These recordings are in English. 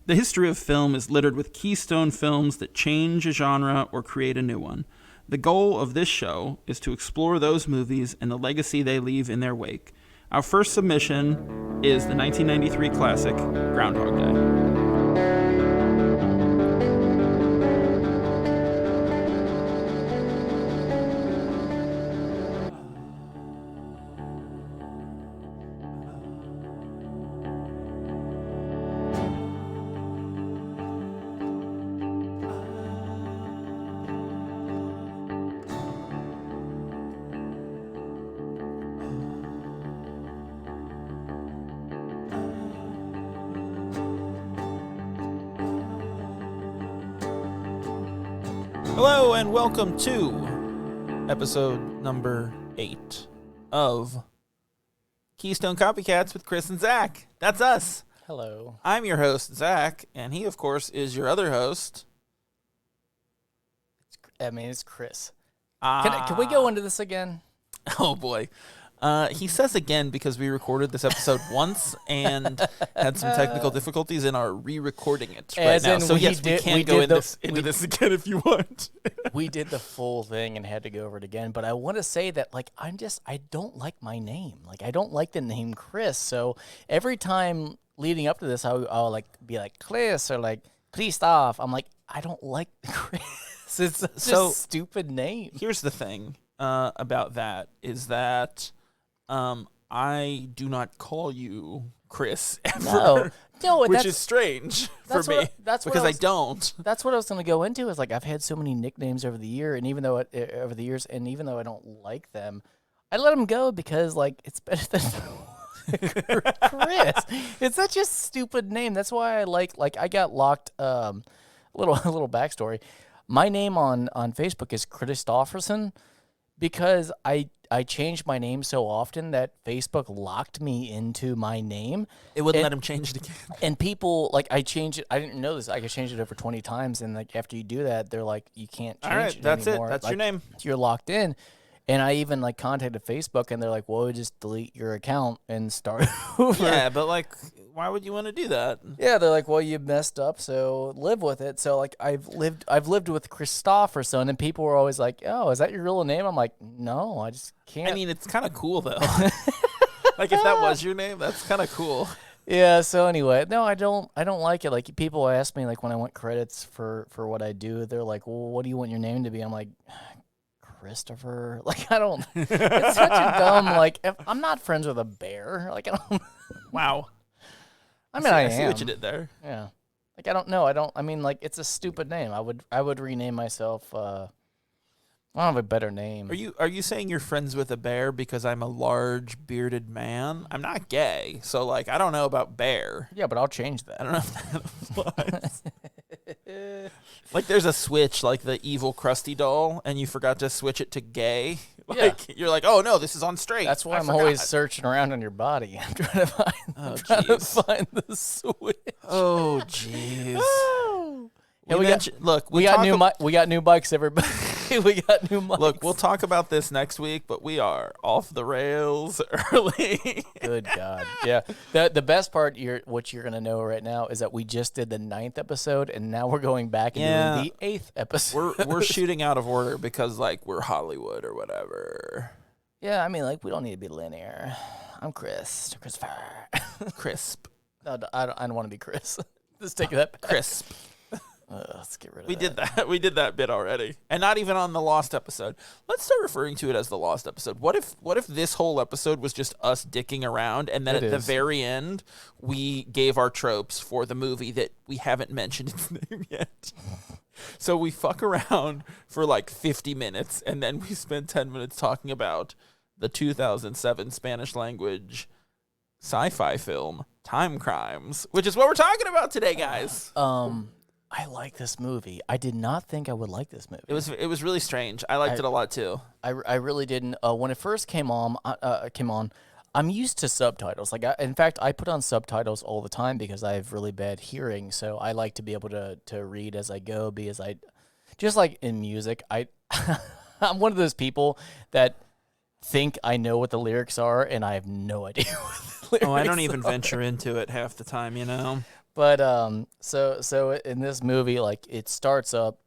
The history of film is littered with keystone films that change a genre or create a new one. The goal of this show is to explore those movies and the legacy they leave in their wake. Our first submission is the 1993 classic, Groundhog Day. Hello and welcome to episode number 8 of Keystone Copycats with Chris and Zach. That's us. Hello. I'm your host, Zach, and he, of course, is your other host. It's Chris. Can we go into this again? Oh, boy. He says again because we recorded this episode once and had some technical difficulties and are re-recording it right now. So yes, we can go into this again if you want. We did the full thing and had to go over it again. But I want to say that, I don't like my name. I don't like the name Chris. So every time leading up to this, I'll be like Chris or Christoph. I'm like, I don't like Chris. It's such a stupid name. Here's the thing about that is that I do not call you Chris ever, which is strange for me because I don't. That's what I was going to go into. Is I've had so many nicknames over the year, and even though I don't like them, I let them go because it's better than Chris. It's such a stupid name. That's why I got locked. A little backstory. My name on Facebook is Christofferson because I changed my name so often that Facebook locked me into my name. It wouldn't let him change it again. And people, I changed it. I didn't know this. I could change it over 20 times. And, after you do that, they're like, you can't change it that's anymore. That's your name. You're locked in. And I even, contacted Facebook, and they're like, well, just delete your account and start over. Yeah, but, why would you want to do that? Yeah, they're like, well, you messed up, so live with it. So, I've lived with Christofferson, and people were always like, oh, is that your real name? I'm like, no, I just can't. I mean, it's kind of cool, though. If that was your name, that's kind of cool. Yeah, so anyway, no, I don't like it. People ask me, when I want credits for what I do, they're like, well, what do you want your name to be? I'm like, Christopher. I don't. It's such a dumb. If I'm not friends with a bear. I don't. Wow. I see what you did there. Yeah. I don't know. It's a stupid name. I would rename myself. I don't have a better name. Are you saying you're friends with a bear because I'm a large bearded man? I'm not gay, so I don't know about bear. Yeah, but I'll change that. I don't know if that applies. There's a switch, the evil Krusty doll, and you forgot to switch it to gay. You're like, oh no, this is on straight. That's why I'm always searching around on your body. I'm trying to find the switch. Oh jeez. Yeah, we got new bikes, everybody. We got new mics. Look, we'll talk about this next week, but we are off the rails early. Good God. Yeah. The best part, what you're going to know right now, is that we just did the 9th episode, and now we're going back and doing the 8th episode. We're shooting out of order because, we're Hollywood or whatever. Yeah, we don't need to be linear. I'm Christopher. Crisp. No, I don't want to be Chris. Let's take that back. Crisp. Let's get rid of that. We did that bit already, and not even on the Lost episode. Let's start referring to it as the Lost episode. What if this whole episode was just us dicking around, and then the very end we gave our tropes for the movie that we haven't mentioned its name yet? So we fuck around for 50 minutes, and then we spend 10 minutes talking about the 2007 Spanish language sci-fi film Timecrimes, which is what we're talking about today, guys. I like this movie. I did not think I would like this movie. It was really strange. I liked it a lot too. I really didn't. When it first came on, I'm used to subtitles. In fact, I put on subtitles all the time because I have really bad hearing. So I like to be able to read as I go. Because just like in music, I'm one of those people that think I know what the lyrics are, and I have no idea what the lyrics I don't even are. venture into it half the time, But so in this movie, like it starts up,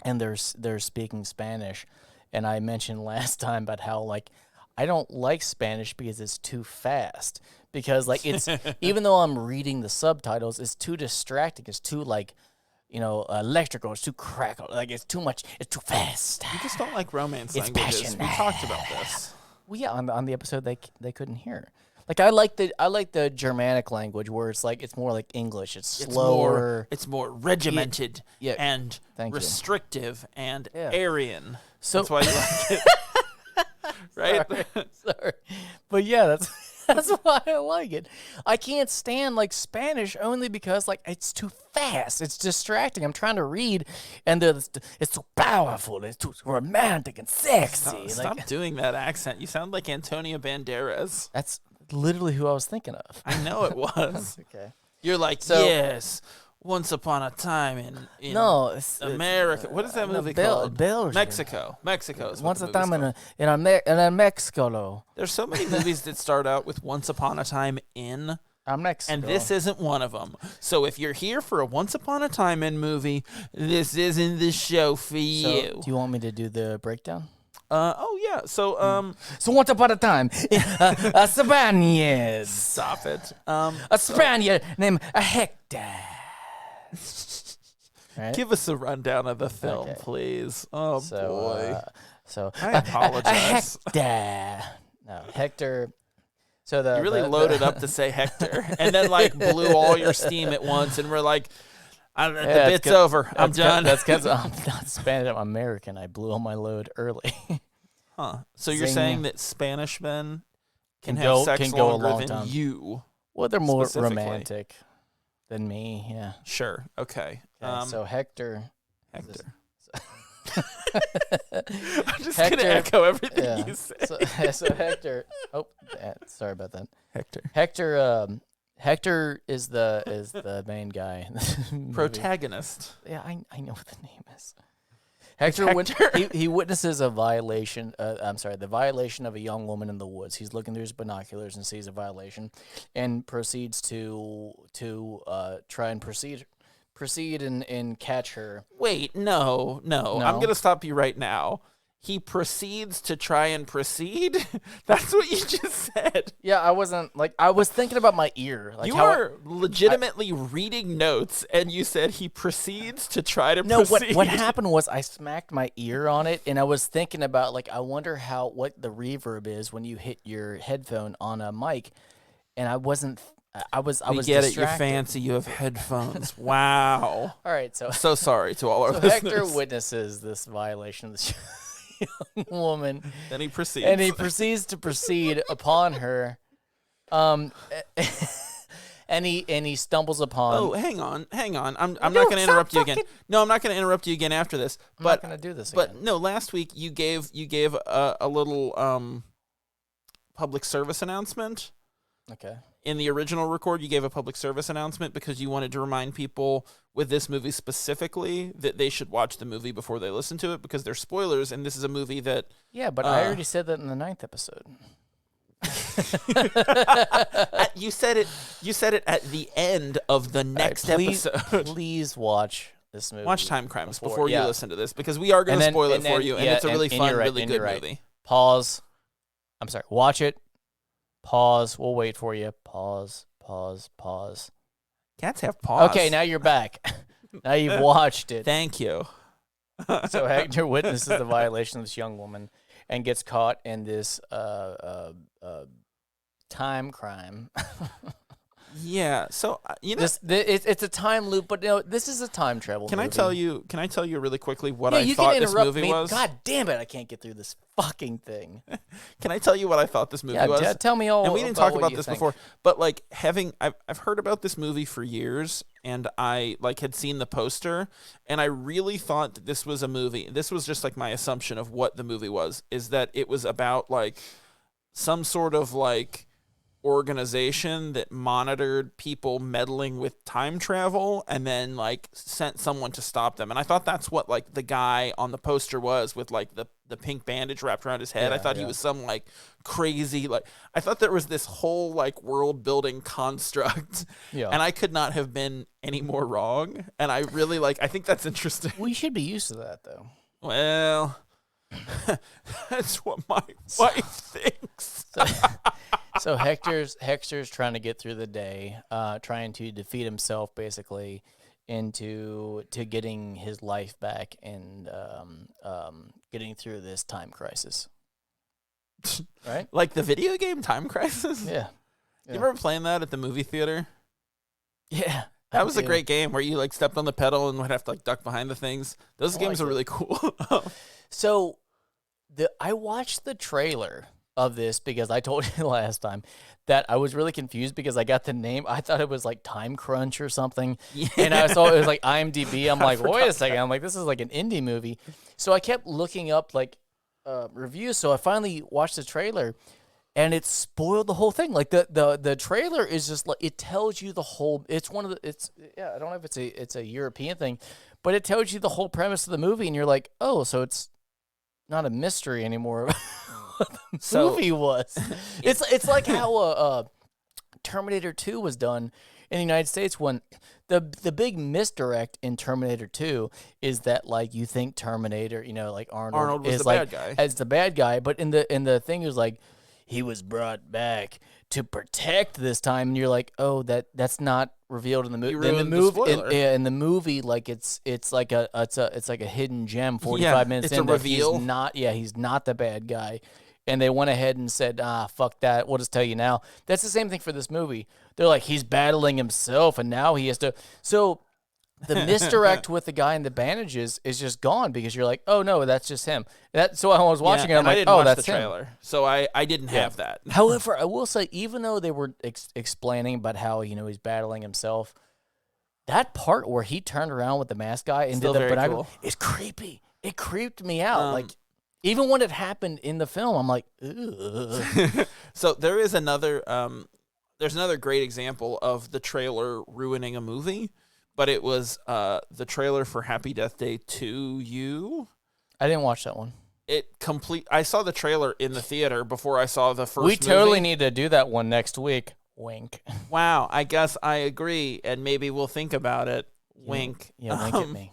and they're speaking Spanish, and I mentioned last time about how like I don't like Spanish because it's too fast. Because like it's even though I'm reading the subtitles, it's too distracting. It's too like electrical. It's too crackle. Like it's too much. It's too fast. You just don't like romance It's languages. passion. We talked about this. Well, yeah, on the episode they couldn't hear. Like I like the Germanic language where it's like it's more like English. It's slower. It's more regimented and Thank you. restrictive and Aryan. So that's why you like it, right? Sorry. But yeah, that's why I like it. I can't stand like Spanish only because like it's too fast. It's distracting. I'm trying to read, and it's too powerful. It's too romantic and sexy. Stop doing that accent. You sound like Antonio Banderas. That's literally who I was thinking of. I know it was. Okay. You're like, yes, once upon a time in America. What is that movie called? Belgium. Mexico. Mexico is what Once a time in Mexico. There's so many movies that start out with once upon a time in Mexico. And this isn't one of them. So if you're here for a Once Upon a Time in movie, this isn't the show for you. Do you want me to do the breakdown? Oh yeah. So So once upon a time, a Spaniard. Stop it. A Spaniard named Hector. Right? Give us a rundown of the film, please. Oh boy. I apologize. Hector. No, Hector. So you really loaded up to say Hector, and then like blew all your steam at once, and we're like, the bit's over. I'm done. That's because I'm not Spanish. I'm American. I blew all my load early. Huh. So you're saying that Spanish men can have go sex a longer long than time. you? Well, they're more romantic than me. Yeah. Sure. Okay. So Hector. Hector. I'm just gonna echo everything you say. So Hector. Oh, sorry about that. Hector. Hector is the main guy. In the movie. Protagonist. Yeah, I know what the name is. Hector. He witnesses a violation. The violation of a young woman in the woods. He's looking through his binoculars and sees a violation, and proceeds to try and proceed and catch her. Wait, no. I'm going to stop you right now. He proceeds to try and proceed? That's what you just said. Yeah, I was thinking about my ear. Like you were legitimately reading notes, and you said he proceeds to try to proceed. No, what happened was I smacked my ear on it, and I was thinking about, like, I wonder what the reverb is when you hit your headphone on a mic, and I wasn't... I was it. You're fancy. You have headphones. Wow. All right. So sorry to all our listeners. Hector witnesses this violation of this young woman. Then he proceeds. And he proceeds to proceed upon her. And he stumbles upon. Oh, hang on. I'm not going to interrupt you again. No, I'm not going to interrupt you again after this. I'm not going to do this again. But no, last week you gave a little public service announcement. Okay. In the original record, you gave a public service announcement because you wanted to remind people with this movie specifically that they should watch the movie before they listen to it because there's spoilers, and this is a movie that... Yeah, but I already said that in the 9th episode. You said it at the end of the next episode. Please watch this movie. Watch Timecrimes before you listen to this because we are going to spoil it for you, and it's a really fun, really good movie. Pause. I'm sorry. Watch it. Pause. We'll wait for you. Pause. Cats have pause. Okay, now you're back. Now you've watched it. Thank you. So Hector witnesses the violation of this young woman and gets caught in this time crime. Yeah, so it's a time loop, but this is a time travel. Can movie. Can I tell you really quickly what I thought this movie was? God damn it! I can't get through this fucking thing. Can I tell you what I thought this movie was? Yeah, tell me all. And we didn't talk about this before, but like I've heard about this movie for years, and I had seen the poster, and I really thought that this was a movie. This was just like my assumption of what the movie was, is that it was about like some sort of like organization that monitored people meddling with time travel and then like sent someone to stop them. And I thought that's what like the guy on the poster was, with like the the pink bandage wrapped around his head. I thought he was some like crazy, like I thought there was this whole like world building construct, and I could not have been any more wrong. And I really I think that's interesting. We should be used to that though. Well, that's what my wife thinks. So Hector's trying to get through the day, trying to defeat himself basically into getting his life back and getting through this time crisis. Right? Like the video game Time Crisis? Yeah. You remember playing that at the movie theater? Yeah. That was a great game where you like stepped on the pedal and would have to like duck behind the things. Those games are really cool. So I watched the trailer of this because I told you last time that I was really confused because I got the name. I thought it was like Time Crunch or something. Yeah. And I saw it was like IMDb. I'm like, wait a second. I'm like, this is like an indie movie. So I kept looking up like reviews. So I finally watched the trailer and it spoiled the whole thing. Like the trailer is just like, it tells you the whole, it's one of the, I don't know if it's a European thing, but it tells you the whole premise of the movie. And you're like, oh, so it's not a mystery anymore. The movie was. It's like how Terminator 2 was done in the United States when the big misdirect in Terminator 2 is that like you think Terminator, like Arnold was is the like, bad guy. as the bad guy, but in the thing it was like he was brought back to protect this time, and you're like, oh, that's not revealed in the movie. In the movie, like it's like a hidden gem. 45 minutes it's in, a reveal. He's not the bad guy. And they went ahead and said, fuck that. We'll just tell you now. That's the same thing for this movie. They're like, he's battling himself, and now he has to. So the misdirect with the guy in the bandages is just gone because you're like, oh, no, that's just him. So I was watching it, I'm like, oh, that's the trailer. him. So I didn't have that. However, I will say, even though they were explaining about how, he's battling himself, that part where he turned around with the mask guy and did that, cool. It's creepy. It creeped me out. Even when it happened in the film, I'm like, ugh. So there is another, there's another great example of the trailer ruining a movie, but it was the trailer for Happy Death Day 2 You. I didn't watch that one. I saw the trailer in the theater before I saw the first movie. We totally need to do that one next week. Wink. Wow, I guess I agree, and maybe we'll think about it. Wink. Yeah, wink at me.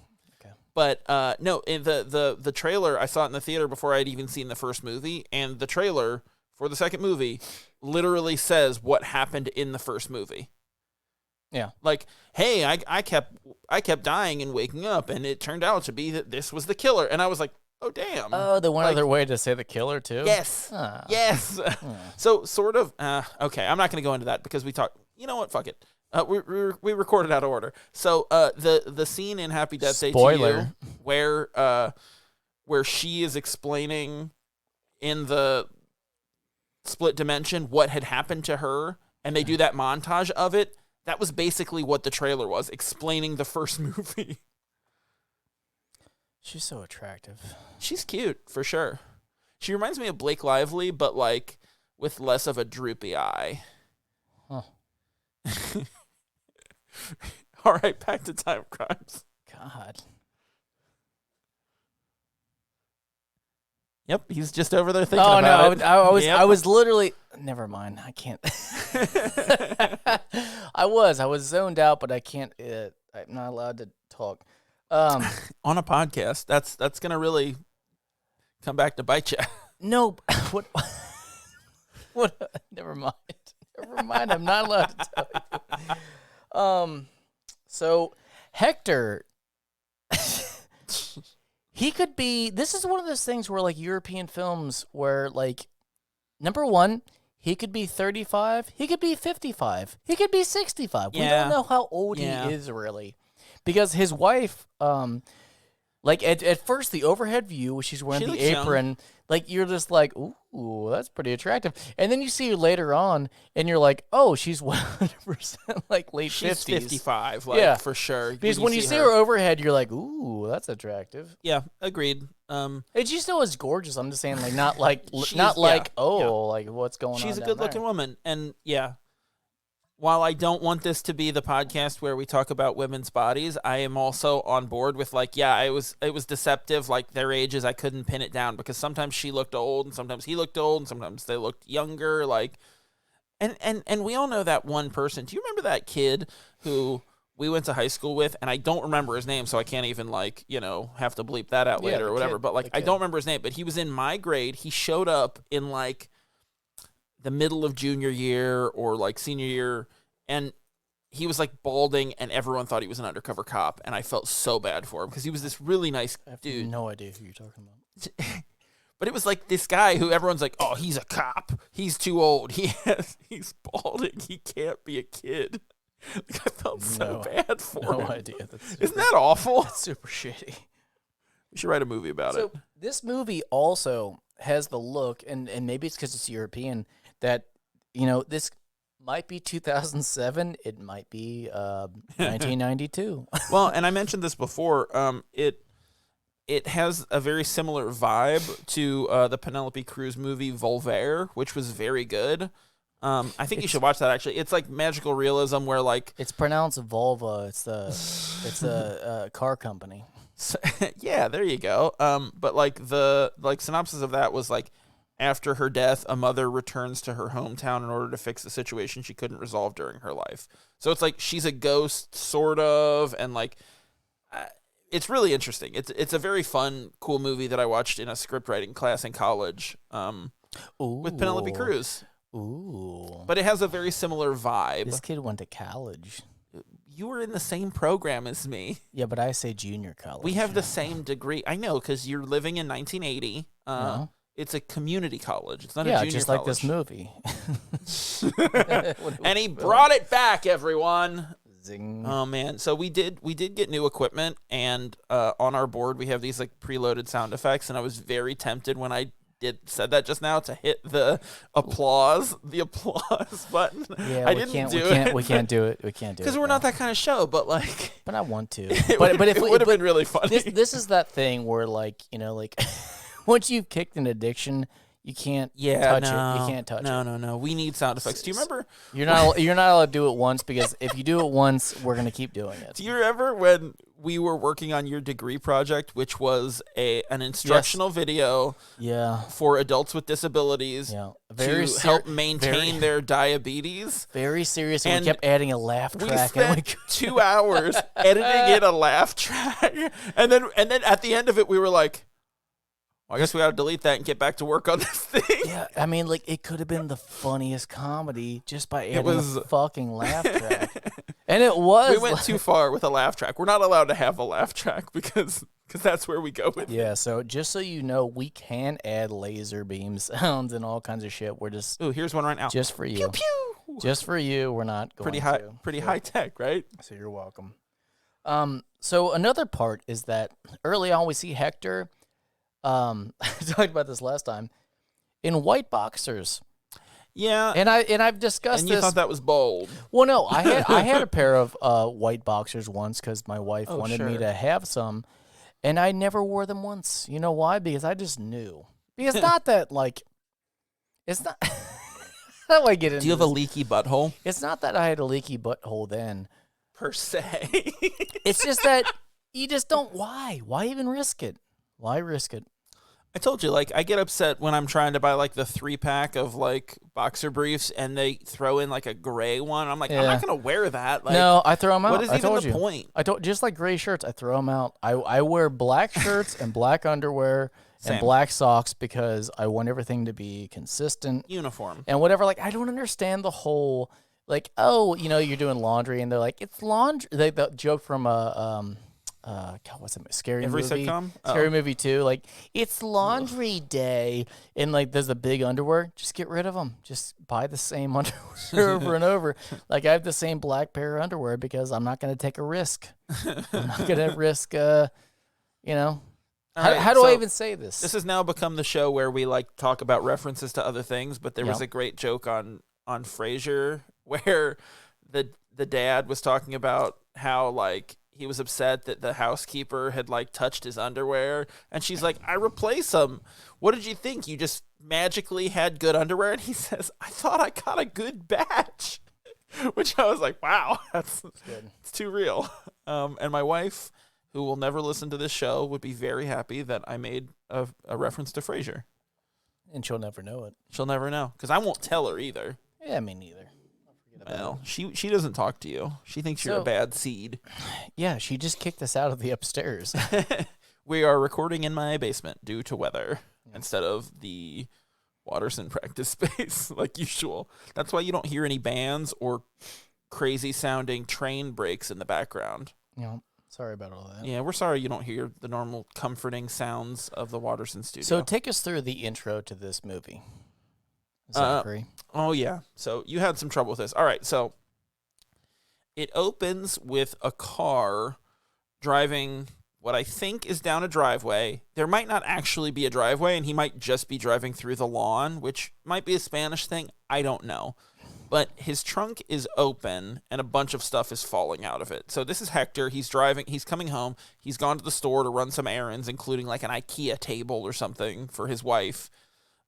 But no, in the trailer, I saw it in the theater before I'd even seen the first movie, and the trailer for the second movie literally says what happened in the first movie. Yeah. Like, hey, I kept dying and waking up, and it turned out to be that this was the killer. And I was like, oh, damn. Oh, the one other way to say the killer, too? Yes. Yes. So, sort of, okay, I'm not going to go into that because we talked, you know what, fuck it. We recorded out of order. So the scene in Happy Death Day to You where she is explaining in the split dimension what had happened to her, and they do that montage of it. That was basically what the trailer was, explaining the first movie. She's so attractive. She's cute, for sure. She reminds me of Blake Lively, but like with less of a droopy eye. Huh. All right, back to Timecrimes. God. Yep, he's just over there thinking about it. I was literally. Never mind. I can't. I was zoned out, but I can't. I'm not allowed to talk. On a podcast, that's gonna really come back to bite you. No, what? What? Never mind. Never mind. I'm not allowed to tell you. So Hector, he could be. This is one of those things where, like, European films, where, like, number one, he could be 35, he could be 55, he could be 65. Yeah. We don't know how old he is really, because his wife, like at first the overhead view, she's wearing the apron. Young. Like, you're just like, ooh, that's pretty attractive. And then you see her later on, and you're like, oh, she's 100% like late 50s. She's 55, like, for sure. Because when you see her overhead, you're like, ooh, that's attractive. Yeah, agreed. And she still is gorgeous. I'm just saying, like, not like, like, what's going on? She's a good-looking woman, and while I don't want this to be the podcast where we talk about women's bodies, I am also on board with like, yeah, it was deceptive. Like their ages, I couldn't pin it down because sometimes she looked old and sometimes he looked old and sometimes they looked younger. Like, and we all know that one person. Do you remember that kid who we went to high school with? And I don't remember his name, so I can't even like, have to bleep that out later or whatever. But like, I don't remember his name, but he was in my grade. He showed up in like the middle of junior year or like senior year, and he was like balding and everyone thought he was an undercover cop, and I felt so bad for him because he was this really nice dude. I have no idea who you're talking about. But it was like this guy who everyone's like, oh, he's a cop, he's too old, he's balding, he can't be a kid. Like, I felt so bad for him. No idea. Isn't that awful? That's super shitty. We should write a movie about it. So this movie also has the look, and maybe it's because it's European, that, this might be 2007. It might be 1992. Well, and I mentioned this before. It has a very similar vibe to the Penelope Cruz movie Voltaire, which was very good. I think you should watch that. Actually, it's like magical realism where like it's pronounced Volva. It's a car company. So, yeah, there you go. But like the synopsis of that was like, after her death, a mother returns to her hometown in order to fix the situation she couldn't resolve during her life. So it's like she's a ghost, sort of, and like it's really interesting. It's a very fun, cool movie that I watched in a script writing class in college with Penelope Cruz. Ooh. But it has a very similar vibe. This kid went to college. You were in the same program as me. Yeah, but I say junior college. We have the same degree. I know, because you're living in 1980. No. It's a community college. It's not a junior college. Yeah, just like this movie. And he brought it back, everyone. Zing. Oh man! So we did get new equipment, and on our board we have these like preloaded sound effects, and I was very tempted when I said that just now to hit the applause button. Yeah, I didn't do it. We can't do it. We can't do it because we're not that kind of show. But like, but I want to. But if it would have been really funny. This is that thing where like like once you've kicked an addiction, you can't touch it. You can't touch it. No. We need sound effects. Do you remember? You're not allowed to do it once, because if you do it once, we're gonna keep doing it. Do you remember when we were working on your degree project, which was an instructional video for adults with disabilities to help maintain their diabetes? Very serious. And we kept adding a laugh track. We spent 2 hours editing in a laugh track, and then at the end of it, we were like, I guess we got to delete that and get back to work on this thing. Yeah, I mean, like, it could have been the funniest comedy just by adding a fucking laugh track. And it was. We went too far with a laugh track. We're not allowed to have a laugh track because that's where we go with it. Yeah, so just so you know, we can add laser beam sounds and all kinds of shit. We're just... Ooh, here's one right now. Just for you. Pew, pew. Just for you. We're not going Pretty high tech, right? So you're welcome. So another part is that early on we see Hector... I talked about this last time, in white boxers. Yeah, and I've discussed and you this. thought that was bold. Well, no, I had a pair of white boxers once because my wife wanted me to have some, and I never wore them once. You know why? Because I just knew. Because not that like, it's not. How do I get into? Do you have a leaky butthole? It's not that I had a leaky butthole then, per se. It's just that you just don't. Why? Why even risk it? Why risk it? I told you, like, I get upset when I'm trying to buy, like, the 3-pack of, like, boxer briefs, and they throw in, like, a gray one. I'm like, I'm not going to wear that. Like, no, I throw them out. What is even the point? Just like gray shirts, I throw them out. I wear black shirts and black underwear and black socks because I want everything to be consistent. Uniform. And whatever, like, I don't understand the whole, like, oh, you're doing laundry, and they're like, it's laundry. The joke from God, what's it? Scary Every movie. sitcom? Scary movie too. Like, it's laundry day, and like there's a big underwear. Just get rid of them. Just buy the same underwear over and over. Like, I have the same black pair of underwear because I'm not going to take a risk. I'm not going to risk. How do I even say this? This has now become the show where we like talk about references to other things. But there was a great joke on Frasier where the dad was talking about how like. He was upset that the housekeeper had, like, touched his underwear. And she's like, I replace them. What did you think? You just magically had good underwear? And he says, I thought I got a good batch. Which I was like, wow, that's good. It's too real. And my wife, who will never listen to this show, would be very happy that I made a reference to Frasier. And she'll never know it. She'll never know, because I won't tell her either. Yeah, me neither. Well, she doesn't talk to you. She thinks you're a bad seed. Yeah, she just kicked us out of the upstairs. We are recording in my basement due to weather instead of the Watterson practice space like usual. That's why you don't hear any bands or crazy sounding train brakes in the background. Yeah, sorry about all that. Yeah, we're sorry you don't hear the normal comforting sounds of the Watterson studio. So take us through the intro to this movie, Zachary. Oh, yeah. So you had some trouble with this. All right, so it opens with a car driving what I think is down a driveway. There might not actually be a driveway, and he might just be driving through the lawn, which might be a Spanish thing. I don't know. But his trunk is open, and a bunch of stuff is falling out of it. So this is Hector. He's driving. He's coming home. He's gone to the store to run some errands, including like an IKEA table or something for his wife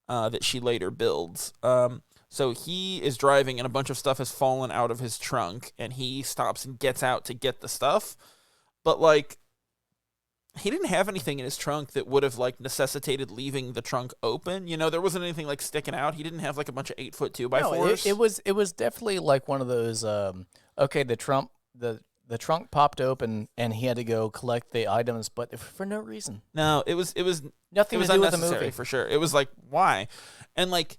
that she later builds. So he is driving, and a bunch of stuff has fallen out of his trunk, and he stops and gets out to get the stuff. But, like, he didn't have anything in his trunk that would have, like, necessitated leaving the trunk open. You know, there wasn't anything, like, sticking out. He didn't have, like, a bunch of 8-foot 2x4s. No, it was definitely like one of those, okay, the trunk popped open, and he had to go collect the items, but for no reason. No, it was nothing to do with the movie. For sure. It was like, why? And, like,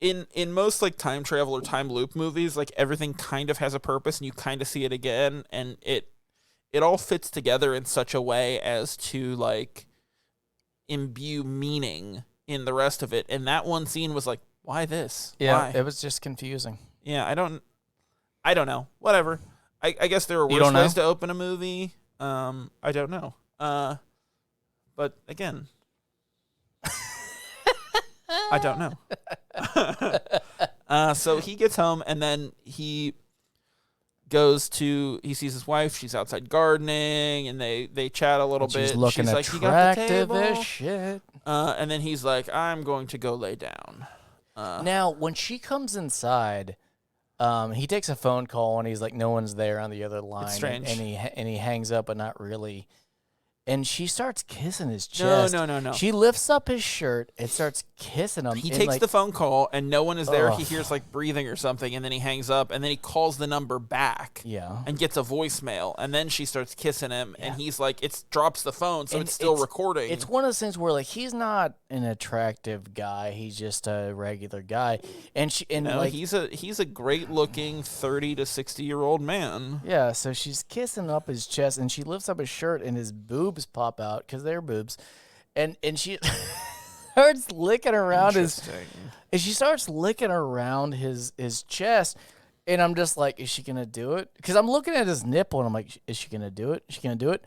in most, like, time travel or time loop movies, like, everything kind of has a purpose, and you kind of see it again, and it all fits together in such a way as to, like, imbue meaning in the rest of it. And that one scene was like, why this? Yeah, why? it was just confusing. Yeah, I don't know. Whatever. I guess there are worse ways to open a movie. I don't know. But again, I don't know. So he gets home, and then he sees his wife. She's outside gardening, and they chat a little bit. She's looking like, attractive as shit. And then he's like, I'm going to go lay down. Now, when she comes inside, he takes a phone call, and he's like, no one's there on the other line. It's strange. And he hangs up, but not really. And she starts kissing his chest. No. She lifts up his shirt and starts kissing him. He takes the phone call, and no one is there. He hears, like, breathing or something, and then he hangs up, and then he calls the number back and gets a voicemail, and then she starts kissing him, and he's like, it drops the phone, so it's still recording. It's one of those things where, like, he's not an attractive guy. He's just a regular guy. He's a great-looking 30 to 60-year-old man. Yeah, so she's kissing up his chest, and she lifts up his shirt, and his boobs pop out because they're boobs, and she starts licking around his chest, and I'm just like, is she gonna do it? Because I'm looking at his nipple, and I'm like, is she gonna do it? Is she gonna do it?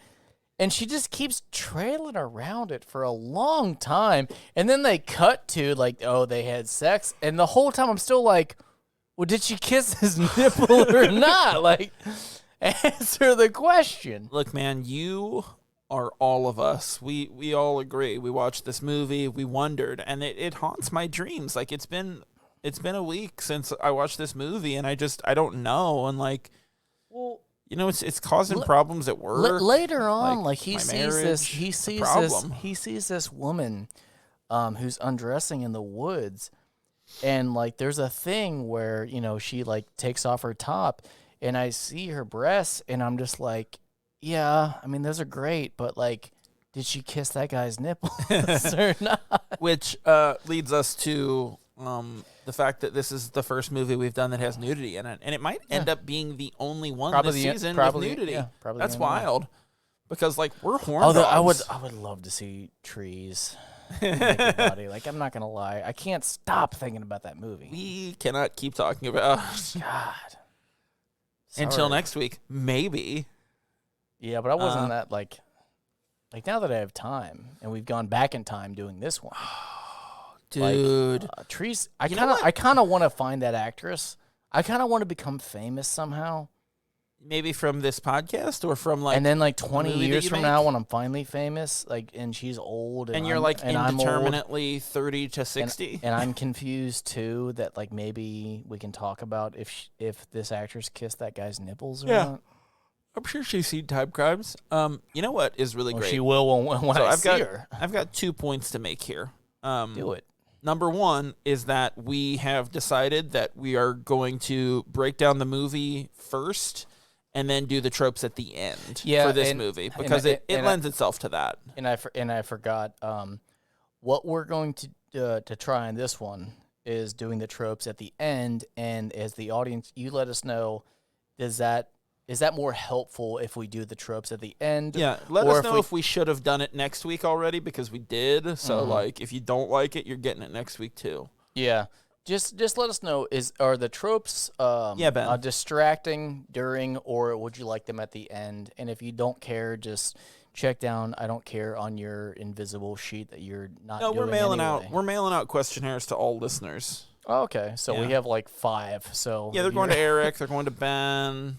And she just keeps trailing around it for a long time, and then they cut to like, oh, they had sex, and the whole time I'm still like, well, did she kiss his nipple or not? Like, answer the question. Look, man, you are all of us. We all agree. We watched this movie. We wondered, and it haunts my dreams. Like, it's been a week since I watched this movie, and I don't know. And, like, well, you know, it's causing problems at work. Later on, like he sees this woman, who's undressing in the woods, and like there's a thing where, you know, she like takes off her top, and I see her breasts, and I'm just like, yeah, I mean, those are great, but, like, did she kiss that guy's nipples or not? Which leads us to the fact that this is the first movie we've done that has nudity in it. And it might end up being the only one this season with nudity. Yeah, that's wild. Because, like, we're horn dogs. I would love to see trees. Naked body. Like, I'm not going to lie. I can't stop thinking about that movie. We cannot keep talking about God. Until next week. Maybe. Yeah, but I wasn't that, like now that I have time, and we've gone back in time doing this one. Dude. Like, trees, I kind of want to find that actress. I kind of want to become famous somehow Maybe from this podcast or from like. And then like 20 years from make? now, when I'm finally famous, like, and she's old, and you're like indeterminately 30 to 60, and I'm confused too that like maybe we can talk about if this actress kissed that guy's nipples or not. I'm sure she's seen Timecrimes. You know what is really great? She will when I see her. I've got 2 points to make here. Do it. Number one is that we have decided that we are going to break down the movie first and then do the tropes at the end for this movie because it lends itself to that. And I forgot what we're going to try on this one is doing the tropes at the end, and as the audience, you let us know, is that more helpful if we do the tropes at the end? Yeah, let us know if we should have done it next week already because we did. So, like, if you don't like it, you're getting it next week too. Yeah, just let us know. Are the tropes distracting during, or would you like them at the end? And if you don't care, just check down "I don't care" on your invisible sheet that you're not. No, we're mailing out questionnaires to all listeners. Oh, okay, so we have like 5. So yeah, they're going to Eric. They're going to Ben.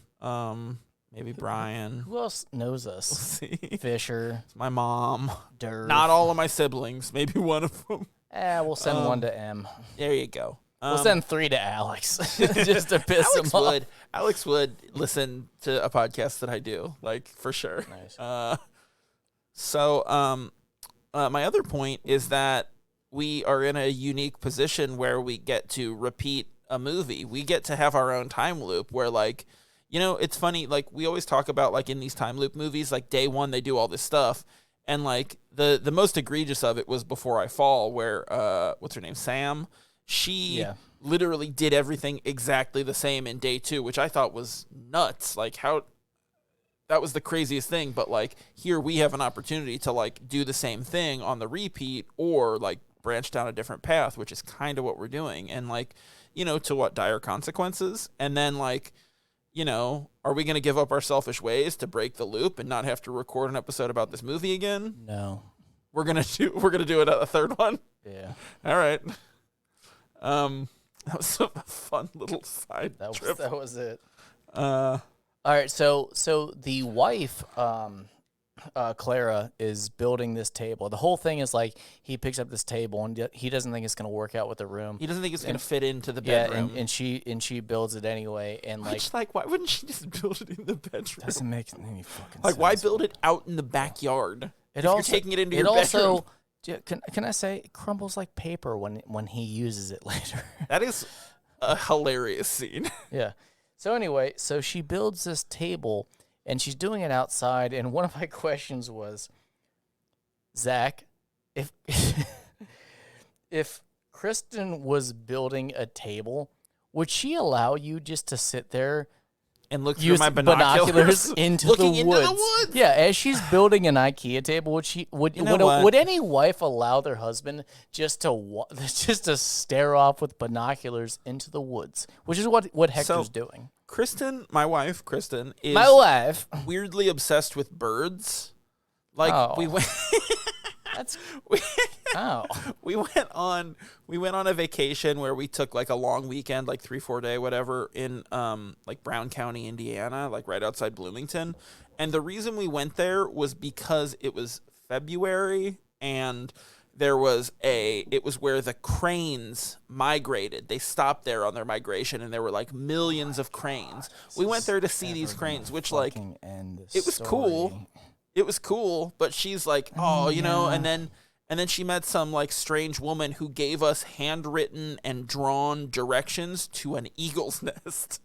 Maybe Brian. Who else knows us? We'll see. Fisher. It's my mom. Durf. Not all of my siblings. Maybe one of them. We'll send 1 to M. There you go. We'll send 3 to Alex just to piss him off. Alex would listen to a podcast that I do, like, for sure. Nice. My other point is that we are in a unique position where we get to repeat a movie. We get to have our own time loop where, like, you know, it's funny, like, we always talk about, like, in these time loop movies, like, day one, they do all this stuff. And, like, the most egregious of it was Before I Fall, where, what's her name, Sam? She literally did everything exactly the same in day 2, which I thought was nuts. Like, that was the craziest thing. But, like, here we have an opportunity to, like, do the same thing on the repeat or, like, branch down a different path, which is kind of what we're doing. And, like, you know, to what dire consequences? And then, like, you know, are we going to give up our selfish ways to break the loop and not have to record an episode about this movie again? No. We're going to do it a third one? Yeah. All right. That was a fun little side trip. That was it. All right, so the wife Clara is building this table. The whole thing is like he picks up this table and he doesn't think it's going to work out with the room. He doesn't think it's going to fit into the bedroom. And she builds it anyway. And like why wouldn't she just build it in the bedroom? Doesn't make any fucking sense. Like, why build it out in the backyard? You're taking it into your bedroom. Can I say it crumbles like paper when he uses it later? That is a hilarious scene. Yeah. So anyway, she builds this table. And she's doing it outside, and one of my questions was, Zach, if Kristen was building a table, would she allow you just to sit there and look through my binoculars into looking the into woods? the woods? Yeah, as she's building an IKEA table, would any wife allow their husband just to stare off with binoculars into the woods, which is what Hector's doing? My wife, Kristen, is weirdly obsessed with birds. Like, we went we went on a vacation where we took like a long weekend, like 3-4 day, whatever, in like Brown County, Indiana, like right outside Bloomington. And the reason we went there was because it was February and it was where the cranes migrated. They stopped there on their migration, and there were like millions of cranes. We went there to see these cranes, which like it was cool. It was cool, but she's like, you know, and then she met some like strange woman who gave us handwritten and drawn directions to an eagle's nest.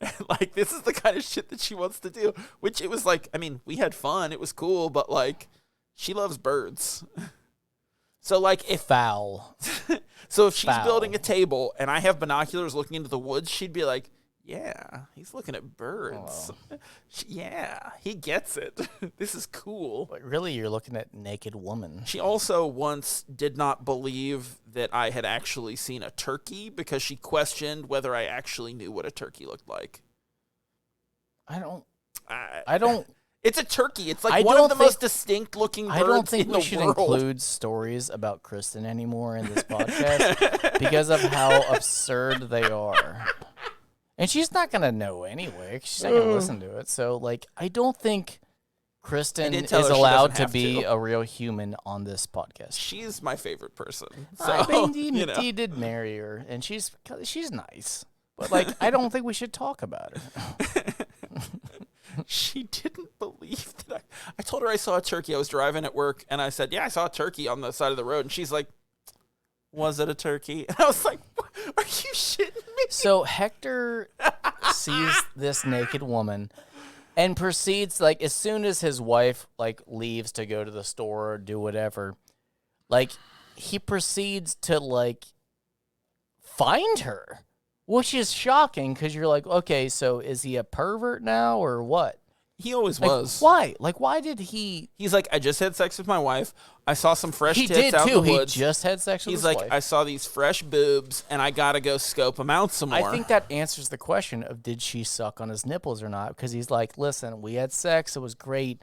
And, like, this is the kind of shit that she wants to do. Which it was like, I mean, we had fun. It was cool, but like, she loves birds. So, like, foul. So if she's building a table and I have binoculars looking into the woods, she'd be like, yeah, he's looking at birds. Oh. Yeah, he gets it. This is cool. But really, you're looking at naked woman. She also once did not believe that I had actually seen a turkey because she questioned whether I actually knew what a turkey looked like. I don't. It's a turkey. It's like one of the most distinct looking birds in the world. I don't think we should include stories about Kristen anymore in this podcast because of how absurd they are. And she's not going to know anyway. 'Cause she's not going to listen to it. So, like, I don't think Kristen is allowed to be a real human on this podcast. She's my favorite person. So, I mean, he did marry her, and she's nice. But, like, I don't think we should talk about her. She didn't believe that I told her I saw a turkey. I was driving at work, and I said, yeah, I saw a turkey on the side of the road. And she's like, was it a turkey? And I was like, are you shitting me? So Hector sees this naked woman and proceeds, like, as soon as his wife, like, leaves to go to the store or do whatever, like, he proceeds to, like, find her, which is shocking because you're like, okay, so is he a pervert now or what? He always like, was. Why? Like, why did he? He's like, I just had sex with my wife. I saw some fresh tits out in the woods. He just had sex with his wife. wife. He's like, I saw these fresh boobs, and I gotta go scope them out some more. I think that answers the question of did she suck on his nipples or not? Because he's like, listen, we had sex. It was great.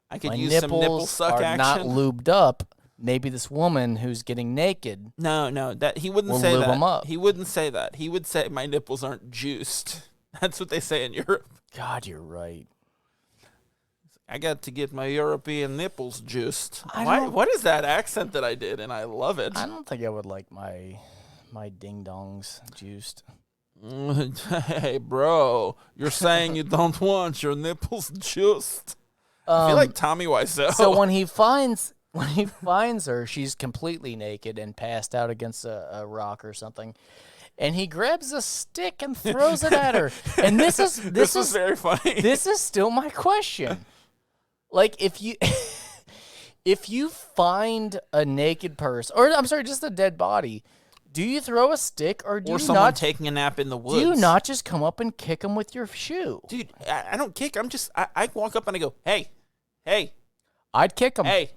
I could use some nipple suck are action. Not lubed up. Maybe this woman who's getting naked. No, that he wouldn't say that. Them up. He wouldn't say that. He would say my nipples aren't juiced. That's what they say in Europe. God, you're right. I got to get my European nipples juiced. What is that accent that I did? And I love it. I don't think I would like my ding-dongs juiced. Hey, bro, you're saying you don't want your nipples juiced? I feel like Tommy Wiseau. So when he finds her, she's completely naked and passed out against a rock or something. And he grabs a stick and throws it at her. And this is very funny. This is still my question. Like, if you find a naked person, or I'm sorry, just a dead body, do you throw a stick or do you someone not taking a nap in the woods? Do you not just come up and kick him with your shoe? Dude, I don't kick. I walk up and I go, hey. I'd kick him. Hey.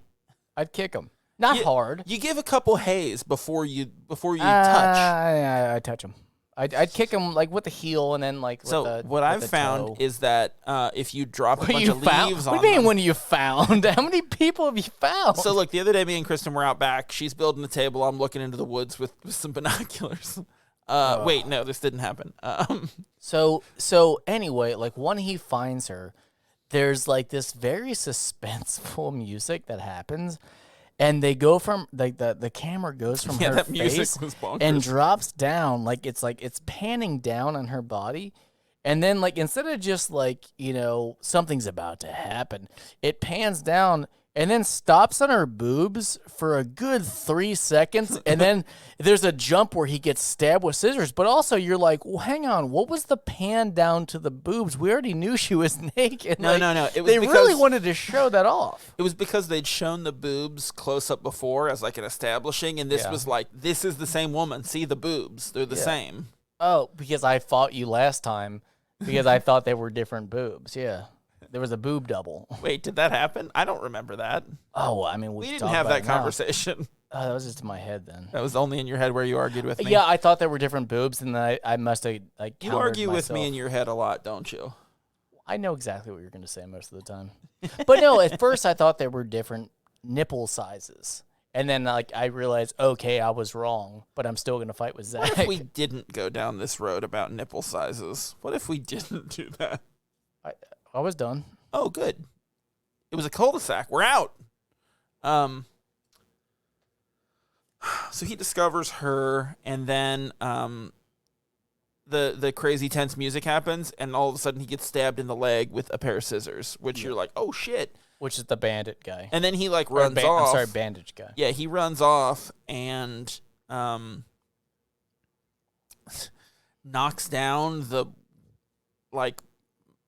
I'd kick him. Not hard. You give a couple hays before you touch. I touch him. I'd kick him like with the heel and then like. So what I've found is that if you drop a bunch of leaves on what do you mean them, when you found? How many people have you found? So look, the other day me and Kristen were out back. She's building the table. I'm looking into the woods with some binoculars. Wait, no, this didn't happen. So anyway, like when he finds her, there's like this very suspenseful music that happens. And they go from like the camera goes from her that face music was bonkers. And drops down like it's panning down on her body, and then like instead of just like something's about to happen, it pans down and then stops on her boobs for a good 3 seconds, and then there's a jump where he gets stabbed with scissors. But also you're like, well, hang on, what was the pan down to the boobs? We already knew she was naked. No. It was really wanted to show that off. It was because they'd shown the boobs close up before as like an establishing, and this was like, this is the same woman. See the boobs; they're the same. Oh, because I fought you last time because I thought they were different boobs. Yeah. There was a boob double. Wait, did that happen? I don't remember that. Oh, well, I mean, we didn't have that conversation. Oh, that was just in my head then. That was only in your head where you argued with me. Yeah, I thought there were different boobs, and then I must have like. You argue with me in your head a lot, don't you? I know exactly what you're going to say most of the time. But no, at first I thought there were different nipple sizes, and then like I realized, okay, I was wrong, but I'm still going to fight with Zach. What if we didn't go down this road about nipple sizes? What if we didn't do that? I was done. Oh, good. It was a cul-de-sac. We're out. So he discovers her, and then the crazy tense music happens, and all of a sudden he gets stabbed in the leg with a pair of scissors, which you're like, oh shit. Which is the bandit guy. And then he like runs off. I'm sorry, bandage guy. Yeah, he runs off and knocks down the like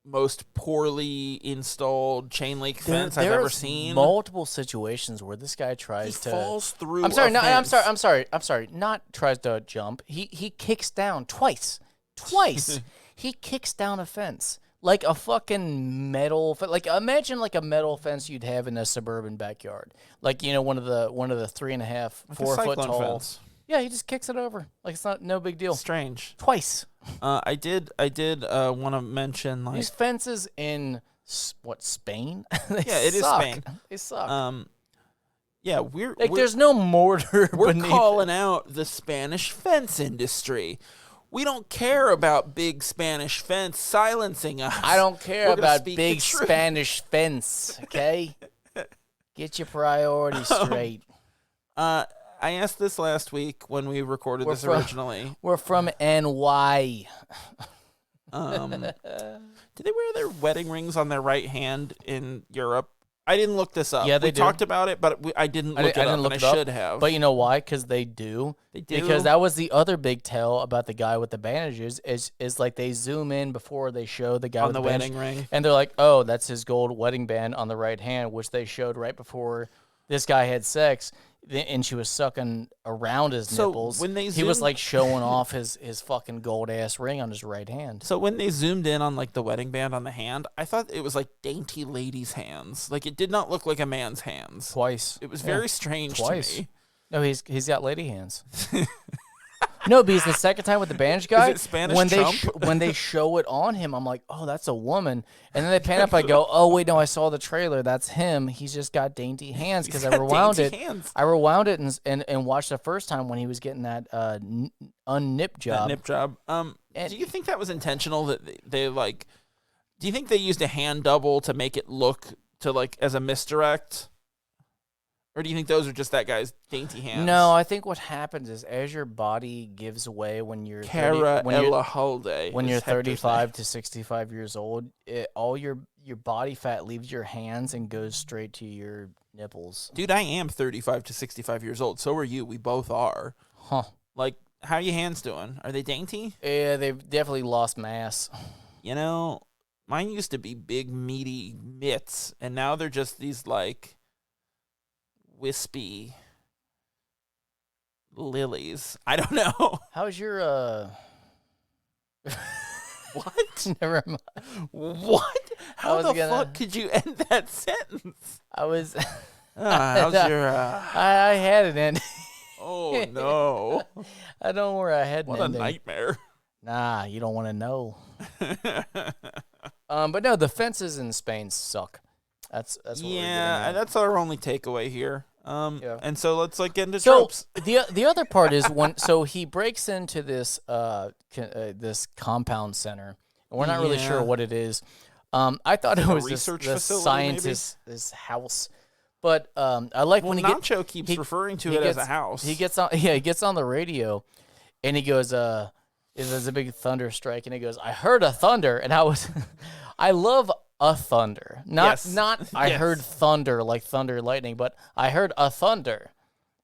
most poorly installed chain link fence I've ever seen. Multiple situations where this guy tries to falls through. I'm sorry. Not tries to jump. He kicks down twice. He kicks down a fence like a fucking metal. Like imagine like a metal fence you'd have in a suburban backyard. Like one of the 3.5, 4 foot tall fence. Yeah, he just kicks it over. Like it's no big deal. Strange. Twice. I did want to mention like these fences in Spain? It is Spain. They suck. Yeah, we're there's no mortar. We're calling out the Spanish fence industry. We don't care about big Spanish fence silencing us. I don't care about big truth. Spanish fence, okay? Get your priorities straight. I asked this last week when we recorded originally. We're from NY. Did they wear their wedding rings on their right hand in Europe? I didn't look this up. Yeah, they talked about it, but I didn't look it up, and I should have. But you know why? Because they do. They do. Because that was the other big tell about the guy with the bandages is like they zoom in before they show the guy on with the wedding ring. And they're like, oh, that's his gold wedding band on the right hand, which they showed right before this guy had sex. And she was sucking around his nipples. When he was like showing off his fucking gold ass ring on his right hand. So when they zoomed in on like the wedding band on the hand, I thought it was like dainty ladies' hands. Like it did not look like a man's hands. Twice. It was very strange to me. No, he's got lady hands. No, because the second time with the bandage guy, is it Spanish when they show it on him, I'm like, oh, that's a woman. And then they pan up, I go, oh wait, no, I saw the trailer. That's him. He's just got dainty hands because I rewound it. I rewound it and watched the first time when he was getting that unnip job. Nip job. Do you think that was intentional? That they like? Do you think they used a hand double to make it look to like as a misdirect? Or do you think those are just that guy's dainty hands? No, I think what happens is as your body gives way when you're 35 to 65 years old, all your body fat leaves your hands and goes straight to your nipples. Dude, I am 35 to 65 years old. So are you. We both are. Huh. Like, how are your hands doing? Are they dainty? Yeah, they've definitely lost mass. You know, mine used to be big, meaty mitts, and now they're just these, like, wispy lilies. I don't know. How's your What? Never mind. What? How the fuck could you end that sentence? How's your I had it ending. Oh no. I don't worry, I had an ending. What a nightmare. Nah, you don't want to know. But no, the fences in Spain suck. That's what we're getting at. That's our only takeaway here. And so let's like get into so tropes. The other part is when he breaks into this this compound center, and we're not really sure what it is. I thought it was this scientist, this house, but I like when Nacho keeps referring to it as a house. He gets on the radio, and he goes, "There's a big thunder strike," and he goes, "I heard a thunder," and I love a thunder. Not I heard thunder like thunder lightning, but I heard a thunder.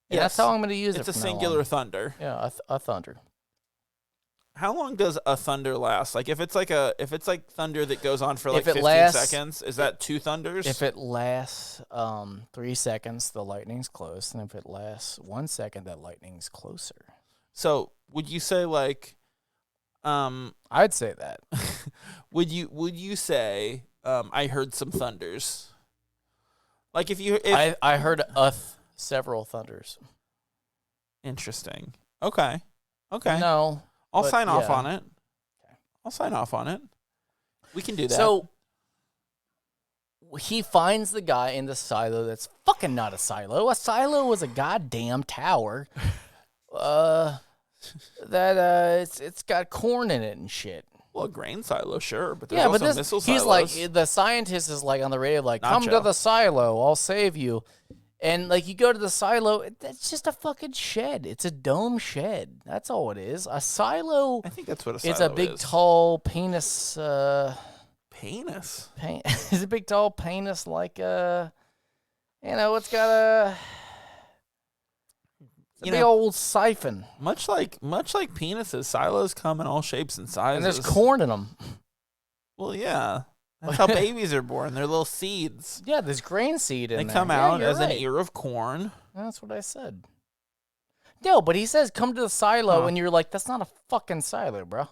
And that's how I'm going to use it. It's a singular thunder. Yeah, a thunder. How long does a thunder last? Like if it's like thunder that goes on for like 15 seconds, is that two thunders? If it lasts 3 seconds, the lightning's close, and if it lasts 1 second, that lightning's closer. So, would you say like I'd say that. would you say I heard some thunders? Like if I heard several thunders. Interesting. Okay. No. I'll sign off on it. Okay. I'll sign off on it. We can do that. So he finds the guy in the silo that's fucking not a silo. A silo was a goddamn tower. It's got corn in it and shit. Well, a grain silo, sure, but there's also missile silos. He's like, the scientist is like on the radio, like, come to the silo, I'll save you. And like, you go to the silo, it's just a fucking shed. It's a dome shed. That's all it is. A silo. I think that's what a silo is. It's a big, tall penis. Penis? It's a big, tall penis, like, it's got a big old siphon. Much like penises, silos come in all shapes and sizes. And there's corn in them. Well, yeah. That's how babies are born. They're little seeds. Yeah, there's grain seed in there. They come out as an ear of corn. That's what I said. No, but he says come to the silo, and you're like, that's not a fucking silo, bro.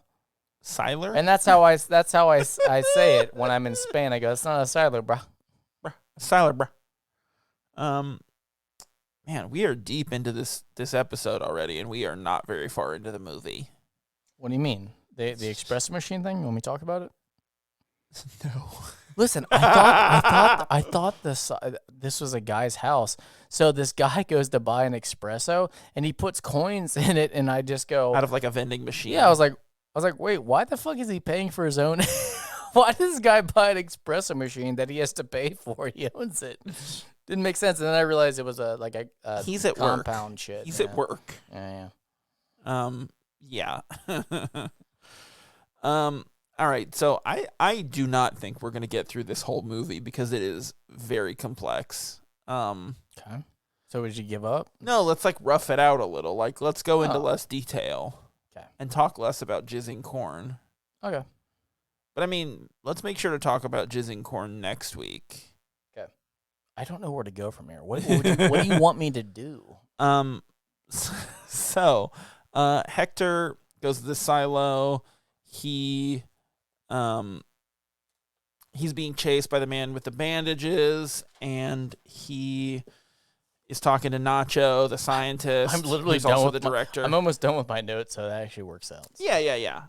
Silo? And that's how I say it when I'm in Spain. I go, it's not a silo, bro. Silo, bro. Man, we are deep into this episode already, and we are not very far into the movie. What do you mean? The espresso machine thing? You want me to talk about it? No. Listen, I thought this was a guy's house. So this guy goes to buy an espresso and he puts coins in it, and I just go out of like a vending machine. Yeah, I was like, wait, why the fuck is he paying for his own? Why does this guy buy an espresso machine that he has to pay for? He owns it. Didn't make sense, and then I realized it was a he's at compound work. shit. He's at work. Yeah. Yeah. All right, so I do not think we're gonna get through this whole movie because it is very complex. Okay. So would you give up? No, let's like rough it out a little. Like let's go into less detail. Okay. And talk less about jizzing corn. Okay. But I mean, let's make sure to talk about jizzing corn next week. Okay. I don't know where to go from here. What do you want me to do? So, Hector goes to the silo. He's being chased by the man with the bandages, and he is talking to Nacho, the scientist. I'm literally who's done also with the director. I'm almost done with my notes, so that actually works out. Yeah.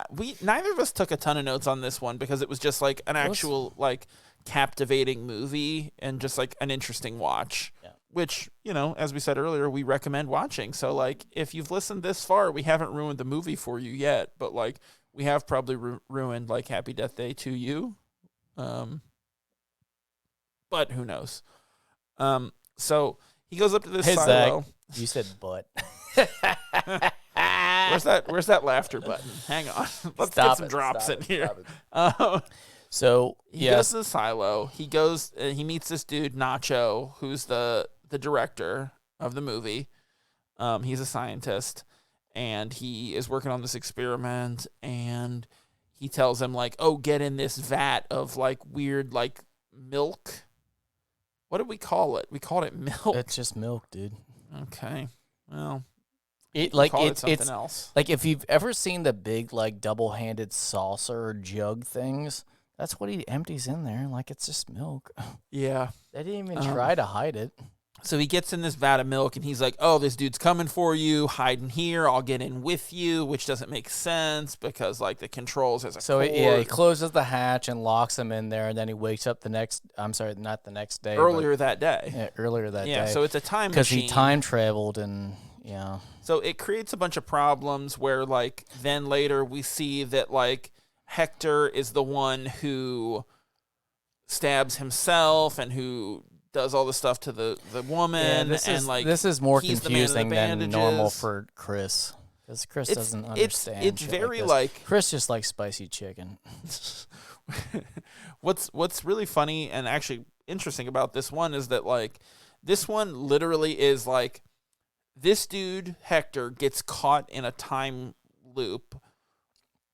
We neither of us took a ton of notes on this one because it was just like an actual like captivating movie and just like an interesting watch. Yeah. Which, as we said earlier, we recommend watching. So like if you've listened this far, we haven't ruined the movie for you yet, but like we have probably ruined like Happy Death Day to you. But who knows? So he goes up to this silo. Zach, you said but. Where's that laughter button? Hang on. Let's get some drops in here. So he goes to the silo. He goes. He meets this dude Nacho, who's the director of the movie. He's a scientist, and he is working on this experiment. And he tells him like, "Oh, get in this vat of like weird like milk." What did we call it? We called it milk. It's just milk, dude. Okay. Well, it's something else. Like if you've ever seen the big like double-handed saucer jug things, that's what he empties in there. Like it's just milk. Yeah. They didn't even try to hide it. So he gets in this vat of milk, and he's like, "Oh, this dude's coming for you. Hide in here. I'll get in with you," which doesn't make sense because, like, the controls has a cord. He closes the hatch and locks him in there, and then he wakes up not the next day. Earlier that day. Yeah, earlier that day. Yeah, so it's a time machine. Because he time traveled, and, yeah. So it creates a bunch of problems where, like, then later we see that, like, Hector is the one who stabs himself and who does all the stuff to the woman. This is more confusing than normal for Chris. Because Chris doesn't understand. It's very like Chris just likes spicy chicken. What's really funny and actually interesting about this one is that like this one literally is like this dude Hector gets caught in a time loop